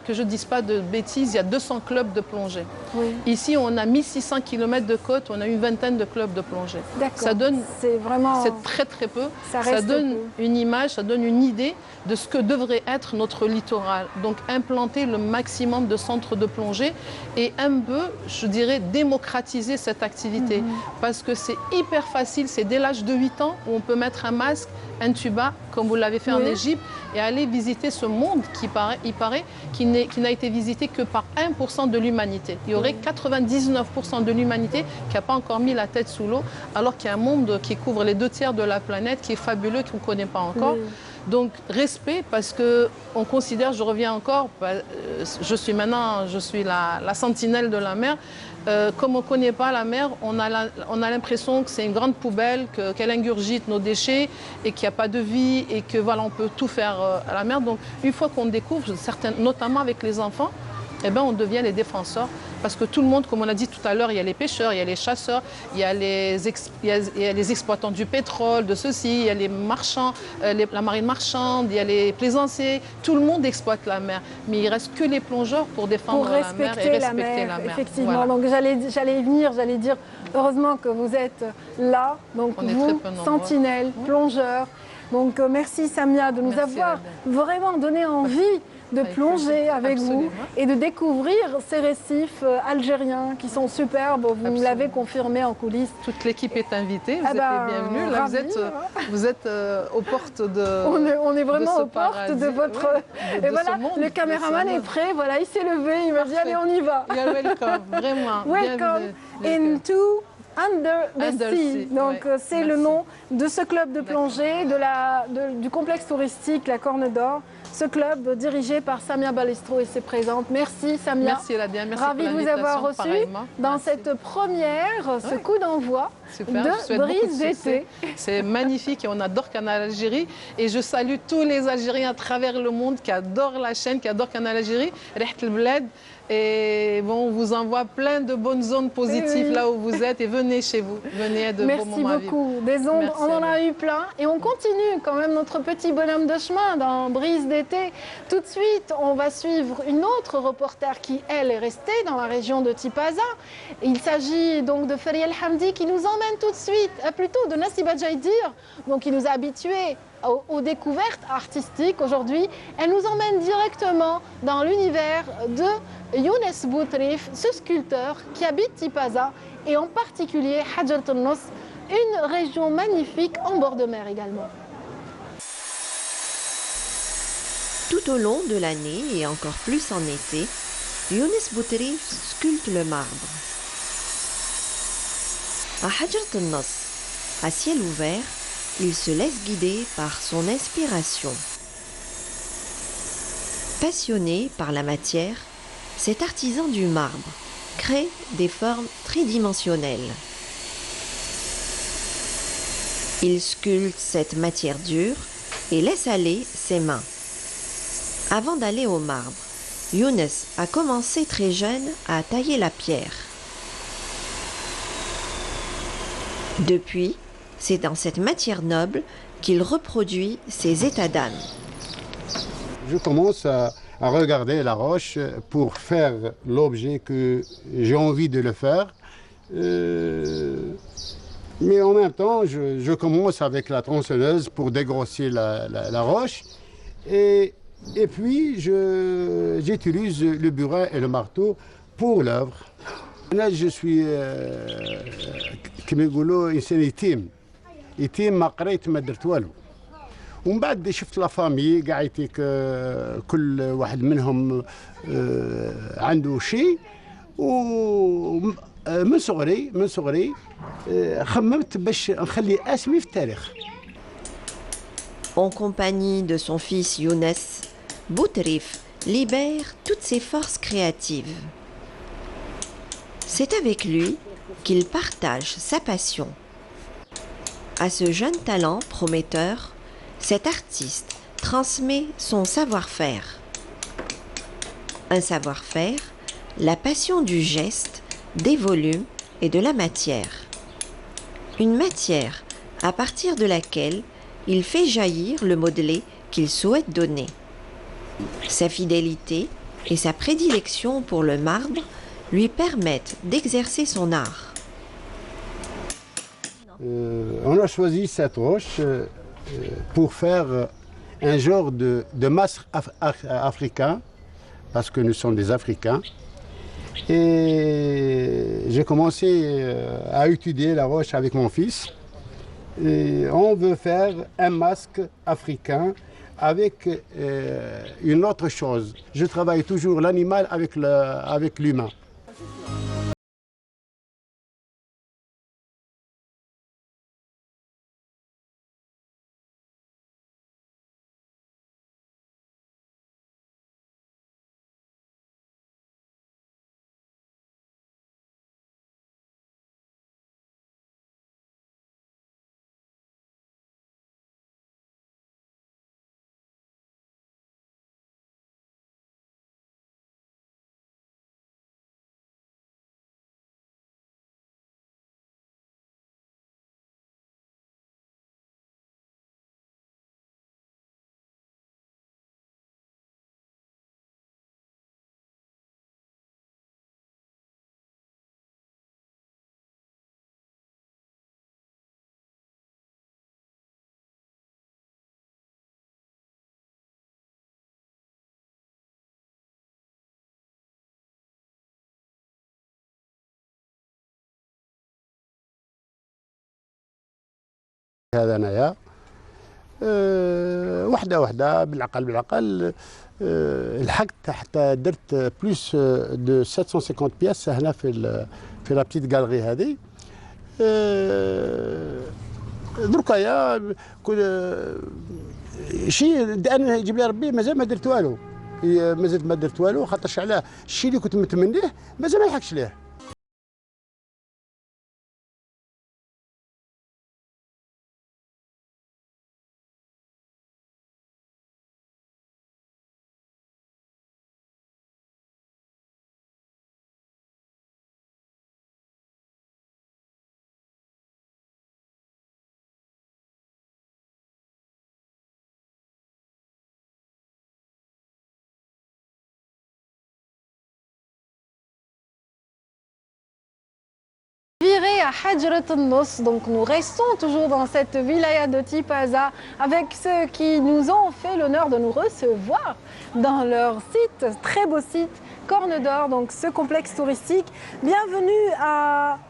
que je ne dise pas de bêtises, il y a 200 clubs de plongée. Oui. Ici, on a 1600 km de côte, on a une vingtaine de clubs de plongée. Ça donne, c'est très très peu. Ça donne une image, ça donne une idée de ce que devrait être notre littoral. Donc implanter le maximum de centres de plongée et un peu, je dirais, démocratiser cette activité. Parce que c'est hyper facile, c'est dès l'âge de 8 ans où on peut mettre un masque, un tuba, comme vous l'avez fait en Égypte, et aller visiter ce monde qui n'a été visité que par 1% de l'humanité. Il y aurait 99% de l'humanité qui n'a pas encore mis la tête sous l'eau, alors qu'il y a un monde qui couvre les 2/3 de la planète, qui est fabuleux, qu'on ne connaît pas encore. Donc respect, parce qu'on considère, je reviens encore, je suis la sentinelle de la mer. Comme on ne connaît pas la mer, on a l'impression que c'est une grande poubelle, qu'elle ingurgite nos déchets et qu'il n'y a pas de vie et que voilà, on peut tout faire à la mer. Donc une fois qu'on découvre, notamment avec les enfants, eh ben, on devient les défenseurs. Parce que tout le monde, comme on a dit tout à l'heure, il y a les pêcheurs, il y a les chasseurs, il y a les exploitants du pétrole, de ceci, il y a les marchands, la marine marchande, il y a les plaisanciers. Tout le monde exploite la mer. Mais il ne reste que les plongeurs pour défendre la mer et respecter la mer. Effectivement, donc j'allais y venir, j'allais dire, heureusement que vous êtes là, donc vous, sentinelles, plongeurs. Donc merci Samia de nous avoir vraiment donné envie de plonger avec vous et de découvrir ces récifs algériens qui sont superbes. Vous l'avez confirmé en coulisses. Toute l'équipe est invitée, vous êtes les bienvenus. Là, vous êtes aux portes de On est vraiment aux portes paradis, de votre... et voilà, le caméraman est prêt, voilà, il s'est levé, il m'a dit allez, on y va. You're welcome, vraiment. Welcome into Under the Sea. Donc c'est le nom de ce club de plongée, du complexe touristique La Corne d'Or. Ce club dirigé par Samia Balestro et ses présentes. Merci Samia. Merci Ladia, merci Ravie de vous avoir reçu dans cette première, ce coup d'envoi de Brise d'été. C'est magnifique et on adore Canal Algérie. Et je salue tous les Algériens à travers le monde qui adorent la chaîne, qui adorent Canal Algérie. Reht el Bled. Et bon, on vous envoie plein de bonnes ondes positives là où vous êtes et venez chez vous. Venez de beaux moments à vivre. Merci beaucoup. Des ondes, on en a eu plein et on continue quand même notre petit bonhomme de chemin dans Brise d'été. Tout de suite, on va suivre une autre reporter qui, elle, est restée dans la région de Tipaza. Il s'agit donc de Feria El Hamdi qui nous emmène tout de suite, plutôt de Nassiba Jaïdir, donc qui nous a habitués aux découvertes artistiques. Aujourd'hui, elle nous emmène directement dans l'univers de Younes Boutrif, ce sculpteur qui habite Tipaza et en particulier Hadjat el-Nos, une région magnifique en bord de mer également. Tout au long de l'année et encore plus en été, Younes Boutrif sculpte le marbre. À Hadjat el-Nos, à ciel ouvert, il se laisse guider par son inspiration. Passionné par la matière, cet artisan du marbre crée des formes tridimensionnelles. Il sculpte cette matière dure et laisse aller ses mains. Avant d'aller au marbre, Younes a commencé très jeune à tailler la pierre. Depuis, c'est dans cette matière noble qu'il reproduit ses états d'âme. Je commence à regarder la roche pour faire l'objet que j'ai envie de le faire. Mais en même temps, je commence avec la tronçonneuse pour dégrosser la roche. Et puis, j'utilise le burin et le marteau pour l'œuvre. Là, je suis, comme يقولوا, إنسان يتيم. يتيم ما قريت ما درت والو ومن بعد شفت لا فامي قاعدتك كل واحد منهم عنده شيء ومن صغري خممت باش نخلي اسمي في التاريخ. En compagnie de son fils Younes, Boutrif libère toutes ses forces créatives. C'est avec lui qu'il partage sa passion. À ce jeune talent prometteur, cet artiste transmet son savoir-faire. Un savoir-faire, la passion du geste, des volumes et de la matière. Une matière à partir de laquelle il fait jaillir le modelé qu'il souhaite donner. Sa fidélité et sa prédilection pour le marbre lui permettent d'exercer son art. On a choisi cette roche pour faire un genre de masque africain, parce que nous sommes des Africains. Et j'ai commencé à étudier la roche avec mon fils. Et on veut faire un masque africain avec une autre chose. Je travaille toujours l'animal avec l'humain. هذا انايا وحده بالعقل لحقت حتى درت بلوس دو 750 بياس هنا في لا بتيت غالري هذه. دركايا كل شيء انا يجيب لي ربي مازال ما درت والو، مازال ما درت والو خاطرش علاه الشيء اللي كنت متمنيه مازال ما لحقش ليه. Viré à Hadjrat al-Nos, donc nous restons toujours dans cette wilaya de Tipaza avec ceux qui nous ont fait l'honneur de nous recevoir dans leur site, très beau site, Corne d'Or, donc ce complexe touristique. Bienvenue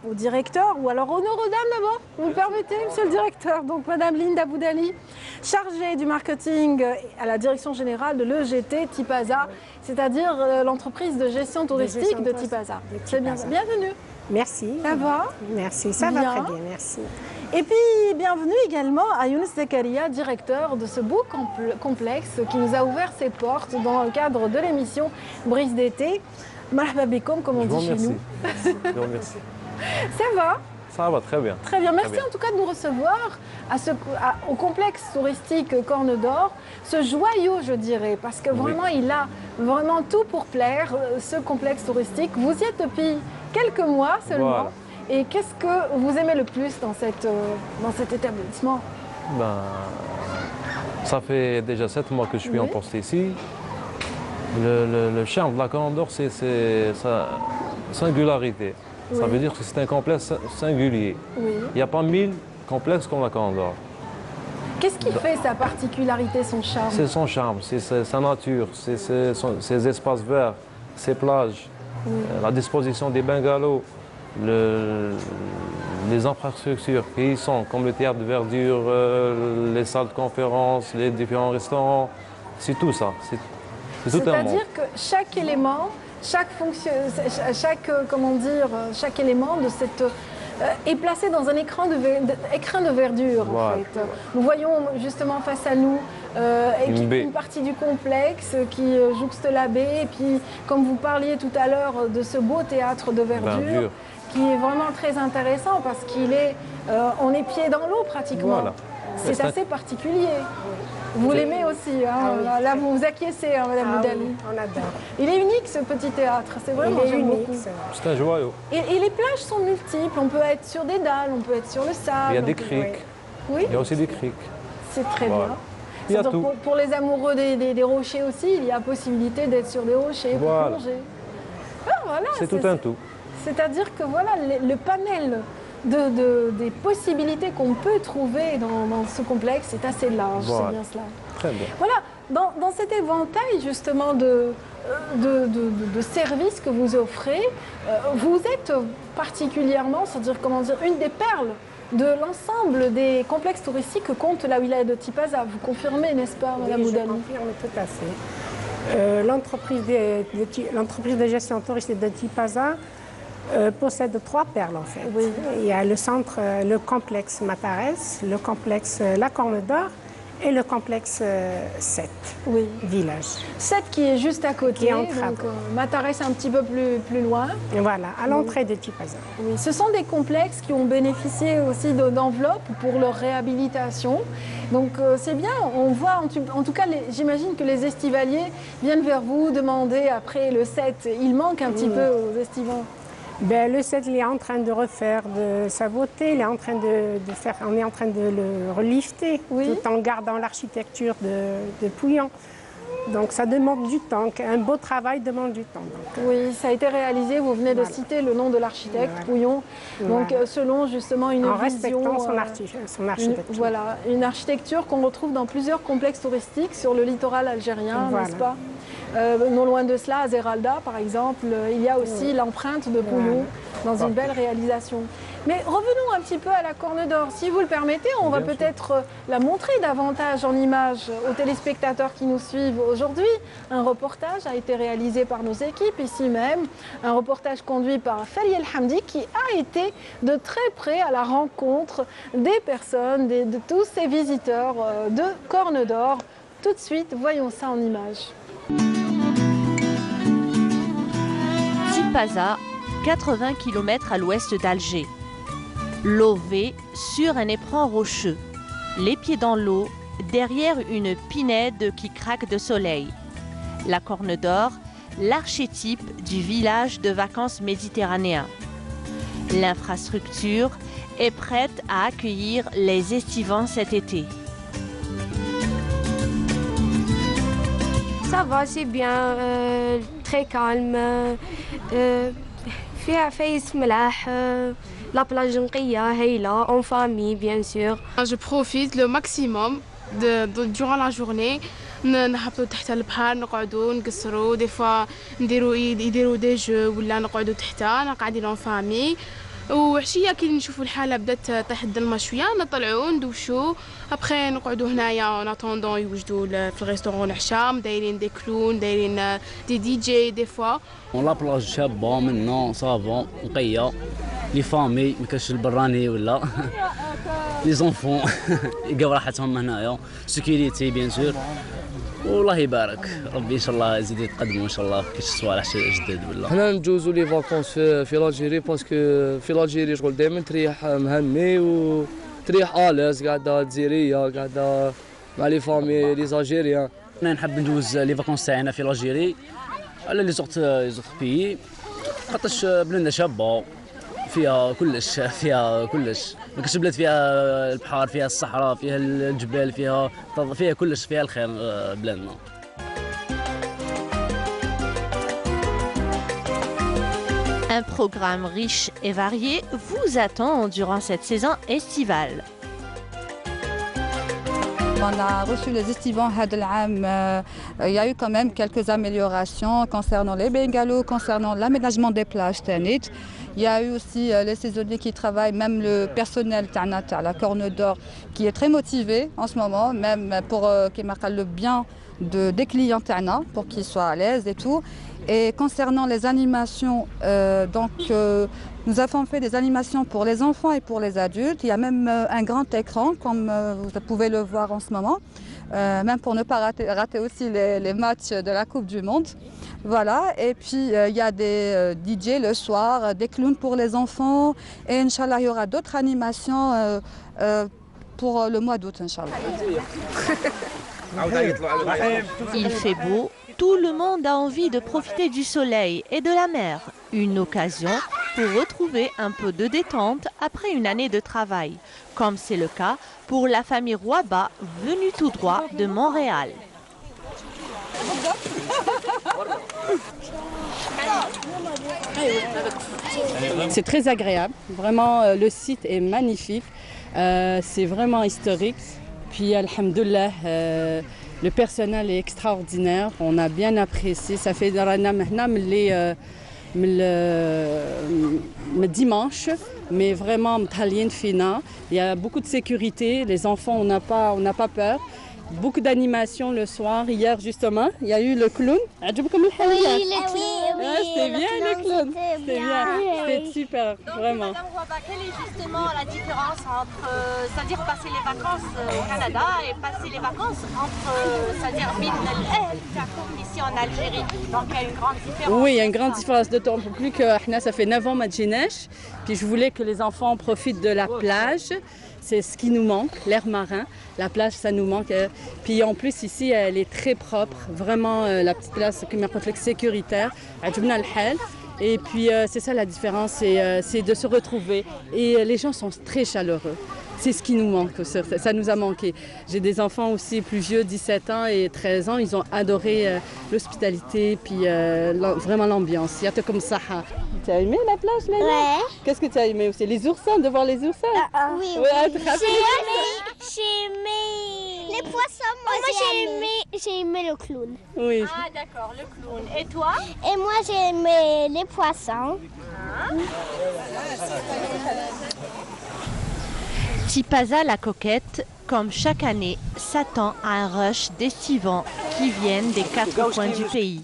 au directeur, ou alors honneur aux dames d'abord, vous me permettez, monsieur le directeur, donc madame Linda Boudali, chargée du marketing à la direction générale de l'EGT Tipaza, c'est-à-dire l'entreprise de gestion touristique de Tipaza. C'est bien, bienvenue. Merci. Ça va? Merci, ça va très bien, merci. Et puis, bienvenue également à Younes Zakaria, directeur de ce beau complexe qui nous a ouvert ses portes dans le cadre de l'émission Brise d'été. Marhaba bikoum, comme on dit chez nous. Merci. Merci. Ça va? Ça va très bien. Très bien. Merci en tout cas de nous recevoir au complexe touristique Corne d'Or. Ce joyau, je dirais, parce que vraiment, il a vraiment tout pour plaire, ce complexe touristique. Vous y êtes depuis quelques mois seulement. Voilà. Et qu'est-ce que vous aimez le plus dans cet établissement? Ça fait déjà 7 mois que je suis en poste ici. Le charme de la Corne d'Or, c'est sa singularité. Oui. Ça veut dire que c'est un complexe singulier. Oui. Il n'y a pas 1000 complexes comme la Corne d'Or. Qu'est-ce qui fait sa particularité, son charme? C'est son charme, c'est sa nature, c'est ses espaces verts, ses plages, la disposition des bungalows, les infrastructures qui y sont, comme le théâtre de verdure, les salles de conférence, les différents restaurants, c'est tout ça. C'est tout un monde. C'est-à-dire que chaque élément, chaque élément de cette est placé dans un écran de verdure. Voilà. En fait. Nous voyons justement face à nous une partie du complexe qui jouxte la baie. Et puis, comme vous parliez tout à l'heure de ce beau théâtre de verdure, qui est vraiment très intéressant parce on est pieds dans l'eau pratiquement. Voilà. C'est assez particulier. Vous l'aimez aussi, hein. Ah oui. Là vous vous acquiescez, hein, Madame Boudali. Oui, on adore. Il est unique ce petit théâtre, c'est vraiment unique. C'est un joyau. Et les plages sont multiples, on peut être sur des dalles, on peut être sur le sable. Il y a des criques. Oui. Il y a aussi des criques. C'est très Voilà. bien. Il y a tout. Pour les amoureux des rochers aussi, il y a possibilité d'être sur des rochers, pour Voilà. plonger. Ah, voilà, C'est tout un tout. C'est-à-dire que voilà, le panel des possibilités qu'on peut trouver dans ce complexe est assez large, Voilà. c'est bien cela. Très bien. Voilà, dans cet éventail justement de services que vous offrez, vous êtes particulièrement, c'est-à-dire une des perles de l'ensemble des complexes touristiques que compte la wilaya de Tipaza. Vous confirmez, n'est-ce pas, Madame Boudali? Je confirme tout à fait. L'entreprise de gestion touristique de Tipaza possède 3 perles en fait. Oui. Il y a le complexe Matares, le complexe La Corne d'Or et le complexe 7, village. 7 qui est juste à côté, qui est en travaux. donc Matares un petit peu plus loin. Et voilà, à l'entrée de Tipaza. Oui, ce sont des complexes qui ont bénéficié aussi d'enveloppes pour leur réhabilitation. Donc c'est bien, on voit, en tout cas, j'imagine que les estivaliers viennent vers vous demander après le 7. Il manque un petit peu aux estivants. Ben, le 7, il est en train de refaire de sa beauté, on est en train de le relifter, tout en gardant l'architecture de Pouillon. Donc ça demande du temps, un beau travail demande du temps. Donc, oui, ça a été réalisé, vous venez de citer le nom de l'architecte, Pouillon, donc selon justement une en vision... respectant son architecture. Voilà, une architecture qu'on retrouve dans plusieurs complexes touristiques sur le littoral algérien, n'est-ce pas? Non loin de cela, à Zeralda, par exemple, il y a aussi l'empreinte de Pouillon dans une belle réalisation. Mais revenons un petit peu à la Corne d'Or. Si vous le permettez, on va peut-être la montrer davantage en images aux téléspectateurs qui nous suivent aujourd'hui. Un reportage a été réalisé par nos équipes ici même, un reportage conduit par Fali El Hamdi qui a été de très près à la rencontre des personnes, de tous ces visiteurs de Corne d'Or. Tout de suite, voyons ça en images. Tipaza, 80 km à l'ouest d'Alger. Lové sur un éperon rocheux, les pieds dans l'eau, derrière une pinède qui craque de soleil. La Corne d'Or, l'archétype du village de vacances méditerranéen. L'infrastructure est prête à accueillir les estivants cet été. Ça va, c'est bien, très calme. فيها فايس ملاح لا بلاج نقية هايلة en famille bien sûr. Je profite le maximum durant la journée. نهبطوا تحت البحر نقعدوا نقصروا دي فوا يديروا دي جو ولا نقعدوا تحتها قاعدين en famille. وعشيه كي نشوفوا الحاله بدات تطيح الظلمه شويه نطلعوا ندوشوا ابخي نقعدوا هنايا ناتوندون يوجدوا في الريستورون العشاء دايرين دي كلون دايرين دي جي دي فوا. لا بلاج شابه منا صافون نقيه لي فامي ما كاينش البراني ولا لي زونفون يلقاو راحتهم هنايا سيكوريتي بيان سور والله يبارك ربي ان شاء الله يزيد يتقدموا ان شاء الله في كاش صوالح جدد ولا. حنا نجوزوا لي فاكونس في لالجيري باسكو في لالجيري شغل دائما تريح مهني وتريح اليز قاعده جزيريه قاعده مع لي فامي لي زالجيريان. انا نحب ندوز لي فاكونس تاعنا في لالجيري على لي زوغ بيي خاطرش بلادنا شابه فيها كلش ما كاينش بلاد فيها البحر فيها الصحراء فيها الجبال فيها كلش فيها الخير بلادنا. Un programme riche et varié vous attend durant cette saison estivale. on a reçu les estivants il y a eu quand même quelques améliorations concernant les bungalows, concernant l'aménagement des plages Tanit. Il y a eu aussi les saisonniers qui travaillent, même le personnel à la Corne d'Or qui est très motivé en ce moment, même pour qui marque le bien des clients Tana, pour qu'ils soient à l'aise et tout. Et concernant les animations, nous avons fait des animations pour les enfants et pour les adultes. Il y a même un grand écran, comme vous pouvez le voir en ce moment, même pour ne pas rater aussi les matchs de la Coupe du Monde. Voilà, et puis il y a des DJ le soir, des clowns pour les enfants, et Inch'Allah, il y aura d'autres animations pour le mois d'août, Inch'Allah. Il fait beau, tout le monde a envie de profiter du soleil et de la mer. Une occasion pour retrouver un peu de détente après une année de travail, comme c'est le cas pour la famille Rouaba, venue tout droit de Montréal. C'est très agréable, vraiment le site est magnifique, c'est vraiment historique. Puis alhamdoulilah, le personnel est extraordinaire, on a bien apprécié. Ça fait dimanche, mais vraiment fina. Il y a beaucoup de sécurité, les enfants on n'a pas peur. Beaucoup d'animation le soir. Hier justement, il y a eu le clown. Oui, le clown. C'était bien le clown. C'était bien. C'était super, vraiment. Madame Rouaba, quelle est justement la différence entre, c'est-à-dire passer les vacances au Canada et passer les vacances entre, c'est-à-dire ici en Algérie. Donc il y a une grande différence. Oui, il y a une grande différence de temps. Plus que ça fait 9 ans que je neige. Puis je voulais que les enfants profitent de la plage. C'est ce qui nous manque, l'air marin. La plage, ça nous manque. Puis en plus, ici, elle est très propre. Vraiment, la petite place qui est sécuritaire. Et puis, c'est ça la différence, c'est de se retrouver. Et les gens sont très chaleureux. C'est ce qui nous manque, ça nous a manqué. J'ai des enfants aussi plus vieux, 17 ans et 13 ans. Ils ont adoré l'hospitalité, puis vraiment l'ambiance. Il y a tout comme ça. Tu as aimé la plage, Léna? Ouais. Qu'est-ce que tu as aimé aussi? Les oursins, de voir les oursins? Oui, ouais, oui. J'ai aimé les poissons. Moi, j'ai aimé le clown. Oui. Ah d'accord, le clown. Et toi? Et moi, j'ai aimé les poissons. Tipaza la coquette, comme chaque année, s'attend à un rush d'estivants qui viennent des 4 coins du pays.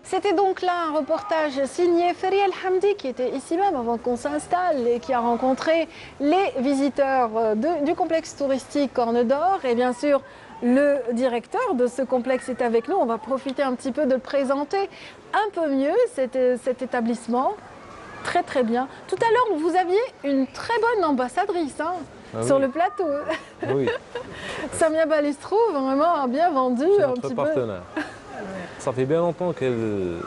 C'était donc là un reportage signé Ferry El Hamdi qui était ici même avant qu'on s'installe et qui a rencontré les visiteurs du complexe touristique Corne d'Or et bien sûr le directeur de ce complexe est avec nous. On va profiter un petit peu de le présenter un peu mieux cet établissement. Très très bien. Tout à l'heure vous aviez une très bonne ambassadrice sur le plateau. Oui. Samia Balistrou vraiment a bien vendu un petit partenaire. Ça fait bien longtemps qu'elle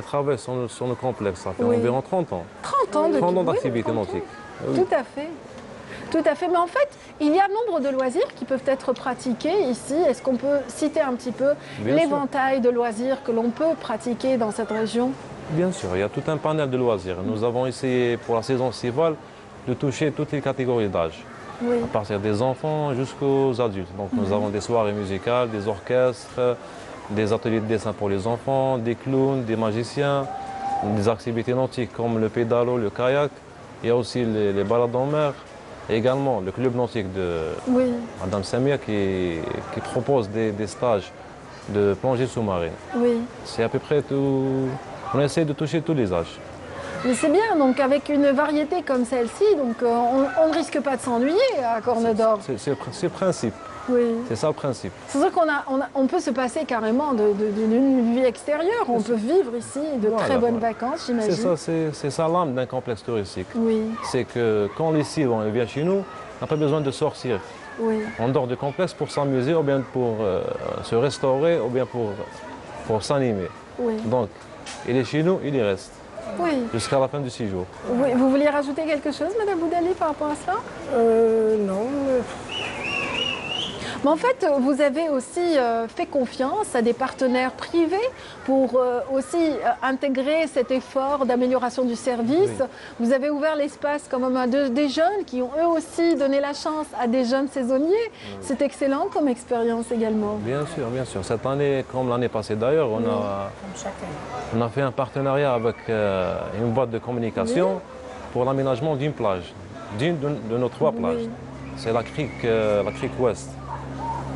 travaille sur le complexe. Ça fait environ 30 ans. 30 ans d'activité nautique. Oui. Tout à fait. Tout à fait. Mais en fait, il y a nombre de loisirs qui peuvent être pratiqués ici. Est-ce qu'on peut citer un petit peu l'éventail de loisirs que l'on peut pratiquer dans cette région? Bien sûr, il y a tout un panel de loisirs. Nous avons essayé pour la saison estivale de toucher toutes les catégories d'âge. Oui. À partir des enfants jusqu'aux adultes. Donc nous avons des soirées musicales, des orchestres, des ateliers de dessin pour les enfants, des clowns, des magiciens, des activités nautiques comme le pédalo, le kayak. Il y a aussi les balades en mer. Et également le club nautique de Madame Samia qui propose des stages de plongée sous-marine. Oui. C'est à peu près tout. On essaie de toucher tous les âges. Mais c'est bien, donc avec une variété comme celle-ci, donc on ne risque pas de s'ennuyer à Corne d'Or. C'est le principe. Oui. C'est ça le principe. C'est sûr qu'on peut se passer carrément d'une vie extérieure. On peut vivre ici de très bonnes vacances, j'imagine. C'est ça l'âme d'un complexe touristique. Oui. C'est que quand les civils viennent chez nous, on n'a pas besoin de sortir. Oui. On dort du complexe pour s'amuser, ou bien pour se restaurer, ou bien pour s'animer. Oui. Donc, il est chez nous, il y reste. Oui. Jusqu'à la fin du séjour. Oui. Vous vouliez rajouter quelque chose, Madame Boudali, par rapport à cela? Non. Mais en fait, vous avez aussi fait confiance à des partenaires privés pour aussi intégrer cet effort d'amélioration du service. Oui. Vous avez ouvert l'espace quand même à des jeunes qui ont eux aussi donné la chance à des jeunes saisonniers. Oui. C'est excellent comme expérience également. Bien sûr, bien sûr. Cette année, comme l'année passée d'ailleurs, on a fait un partenariat avec une boîte de communication pour l'aménagement d'une plage, d'une de nos 3 plages. Oui. C'est la crique Ouest.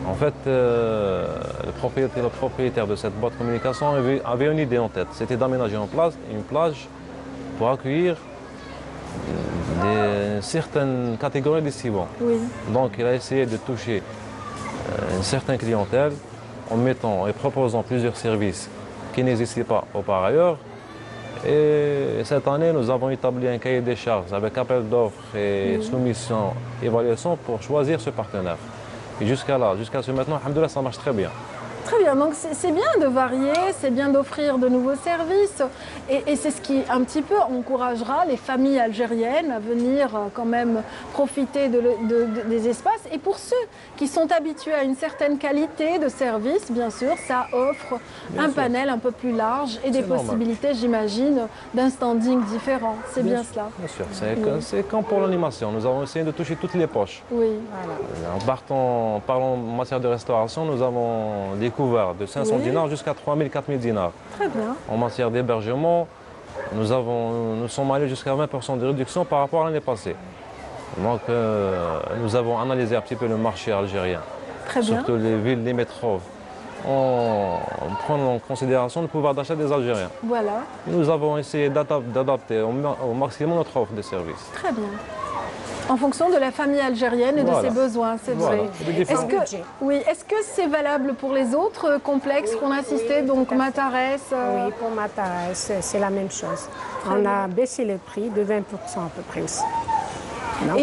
En fait, le propriétaire de cette boîte de communication avait une idée en tête. C'était d'aménager une plage pour accueillir certaines catégories d'estivants. Oui. Donc il a essayé de toucher une certaine clientèle en mettant et proposant plusieurs services qui n'existaient pas auparavant. Et cette année, nous avons établi un cahier des charges avec appel d'offres et soumission, évaluation pour choisir ce partenaire. Et jusqu'à ce maintenant, alhamdoulilah, ça marche très bien. Très bien, donc c'est bien de varier, c'est bien d'offrir de nouveaux services et c'est ce qui un petit peu encouragera les familles algériennes à venir quand même profiter des espaces. Et pour ceux qui sont habitués à une certaine qualité de service, bien sûr, ça offre un panel un peu plus large et des possibilités, j'imagine, d'un standing différent. C'est bien cela. Bien sûr, c'est comme pour l'animation. Nous avons essayé de toucher toutes les poches. Oui. En parlant en matière de restauration, nous avons découvert de 500 dinars jusqu'à 3000, 4000 dinars. Très bien. En matière d'hébergement, nous sommes allés jusqu'à 20% de réduction par rapport à l'année passée. Donc nous avons analysé un petit peu le marché algérien, surtout les villes, les métropoles, en prenant en considération le pouvoir d'achat des Algériens. Voilà. Nous avons essayé d'adapter au maximum notre offre de services. Très bien. En fonction de la famille algérienne et de ses besoins, c'est vrai. Est-ce que c'est valable pour les autres complexes qu'on a cités, donc Matares Oui, pour Matares, c'est la même chose. On a baissé le prix de 20% à peu près aussi.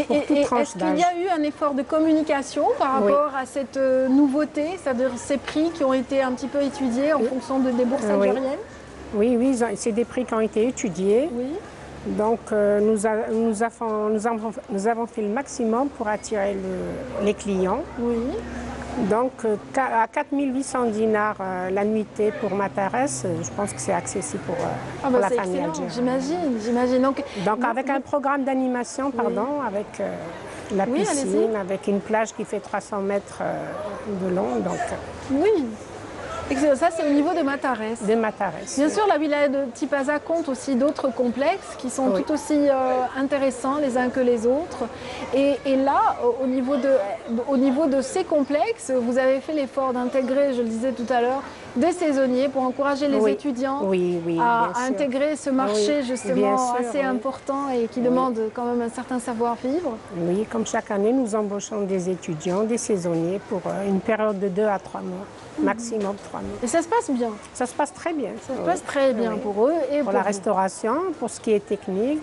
Est-ce qu'il y a eu un effort de communication par rapport à cette nouveauté, c'est-à-dire ces prix qui ont été un petit peu étudiés en fonction des bourses algériennes? Oui, c'est des prix qui ont été étudiés. Oui. Donc nous avons fait le maximum pour attirer les clients. Oui. Donc à 4800 dinars la nuitée pour Matares, je pense que c'est accessible pour la famille algérienne. J'imagine. Donc avec un programme d'animation, avec la piscine, avec une plage qui fait 300 mètres de long. Donc, oui. Ça, c'est au niveau de Matares. Bien sûr, la wilaya de Tipaza compte aussi d'autres complexes qui sont tout aussi intéressants les uns que les autres. Et là, au niveau de ces complexes, vous avez fait l'effort d'intégrer, je le disais tout à l'heure, des saisonniers pour encourager les étudiants à intégrer ce marché justement assez important et qui demande quand même un certain savoir-vivre. Oui, comme chaque année, nous embauchons des étudiants, des saisonniers pour une période de 2 à 3 mois. Maximum 3 mois. Et ça se passe bien? Ça se passe très bien. Ça se passe très bien pour eux et pour la restauration, pour ce qui est technique,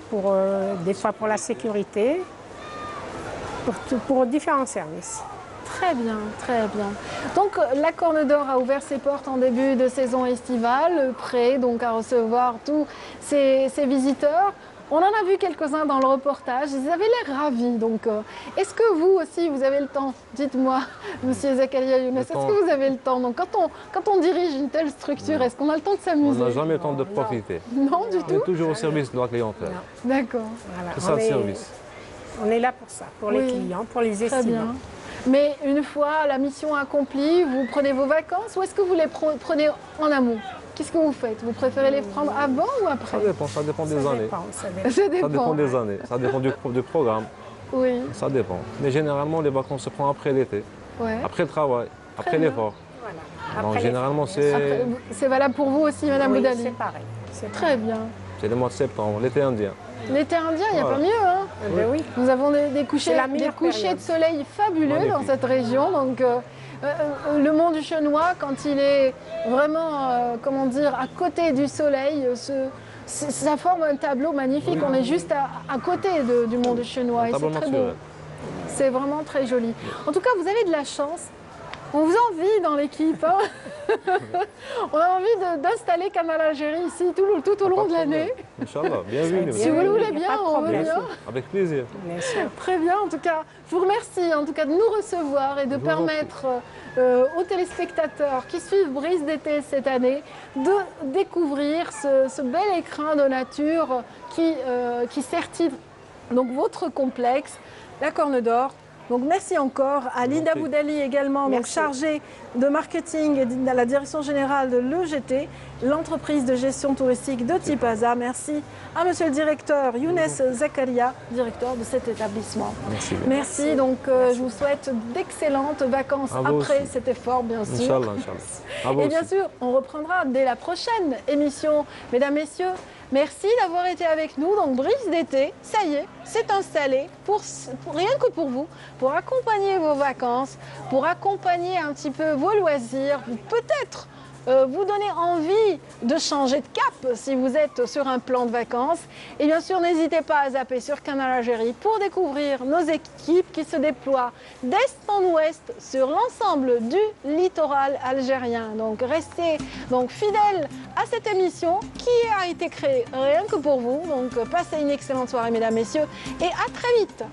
des fois pour la sécurité, pour différents services. Très bien, très bien. Donc la Corne d'Or a ouvert ses portes en début de saison estivale, prêt donc à recevoir tous ses visiteurs. On en a vu quelques-uns dans le reportage, ils avaient l'air ravis. Donc, est-ce que vous aussi, vous avez le temps? Dites-moi, Monsieur Zakaria Younes, est-ce que vous avez le temps? Donc, quand on dirige une telle structure, est-ce qu'on a le temps de s'amuser? On n'a jamais le temps de profiter. Non, du tout. On est toujours au service de la clientèle. D'accord. C'est ça le service. On est là pour ça, pour les clients, pour les estimants. Mais une fois la mission accomplie, vous prenez vos vacances ou est-ce que vous les prenez en amont? Qu'est-ce que vous faites? Vous préférez les prendre avant ou après? Ça dépend des années. Ça dépend des années, ça dépend du programme. Oui. Ça dépend. Mais généralement, les vacances se prennent après l'été, après le travail, après l'effort. Voilà. Donc généralement, c'est valable pour vous aussi, Madame Boudali? C'est pareil. Très bien. C'est le mois de septembre, l'été indien. L'été indien, il n'y a pas mieux. Hein? Oui. Nous avons des couchers de soleil fabuleux dans cette région. Donc, le mont du Chenois, quand il est vraiment, comment dire, à côté du soleil, ça forme un tableau magnifique. On est juste à côté du mont du Chenois et c'est très beau. C'est vraiment très joli. En tout cas, vous avez de la chance On vous envie dans l'équipe. Hein. On a envie d'installer Canal Algérie ici tout au long de l'année. Inch'Allah, bienvenue. Si vous le voulez bien, on veut bien. Avec plaisir. Très bien, en tout cas, je vous remercie en tout cas de nous recevoir et de permettre aux téléspectateurs qui suivent Brise d'été cette année de découvrir ce bel écrin de nature qui certive donc votre complexe, la Corne d'Or. Donc merci encore à Lida Boudali également, donc chargée de marketing et de la direction générale de l'EGT, l'entreprise de gestion touristique de Tipaza. Merci à monsieur le directeur Younes Zakaria, directeur de cet établissement. Merci. Donc je vous souhaite d'excellentes vacances après cet effort, bien sûr. Inch'Allah, Inch'Allah. Et bien sûr, on reprendra dès la prochaine émission. Mesdames, messieurs, merci d'avoir été avec nous. Donc Brise d'été, ça y est, c'est installé rien que pour vous, pour accompagner vos vacances, pour accompagner un petit peu vos loisirs, peut-être vous donner envie de changer de cap si vous êtes sur un plan de vacances. Et bien sûr, n'hésitez pas à zapper sur Canal Algérie pour découvrir nos équipes qui se déploient d'est en ouest sur l'ensemble du littoral algérien. Donc restez fidèles à cette émission qui a été créée rien que pour vous. Donc passez une excellente soirée, mesdames, messieurs, et à très vite.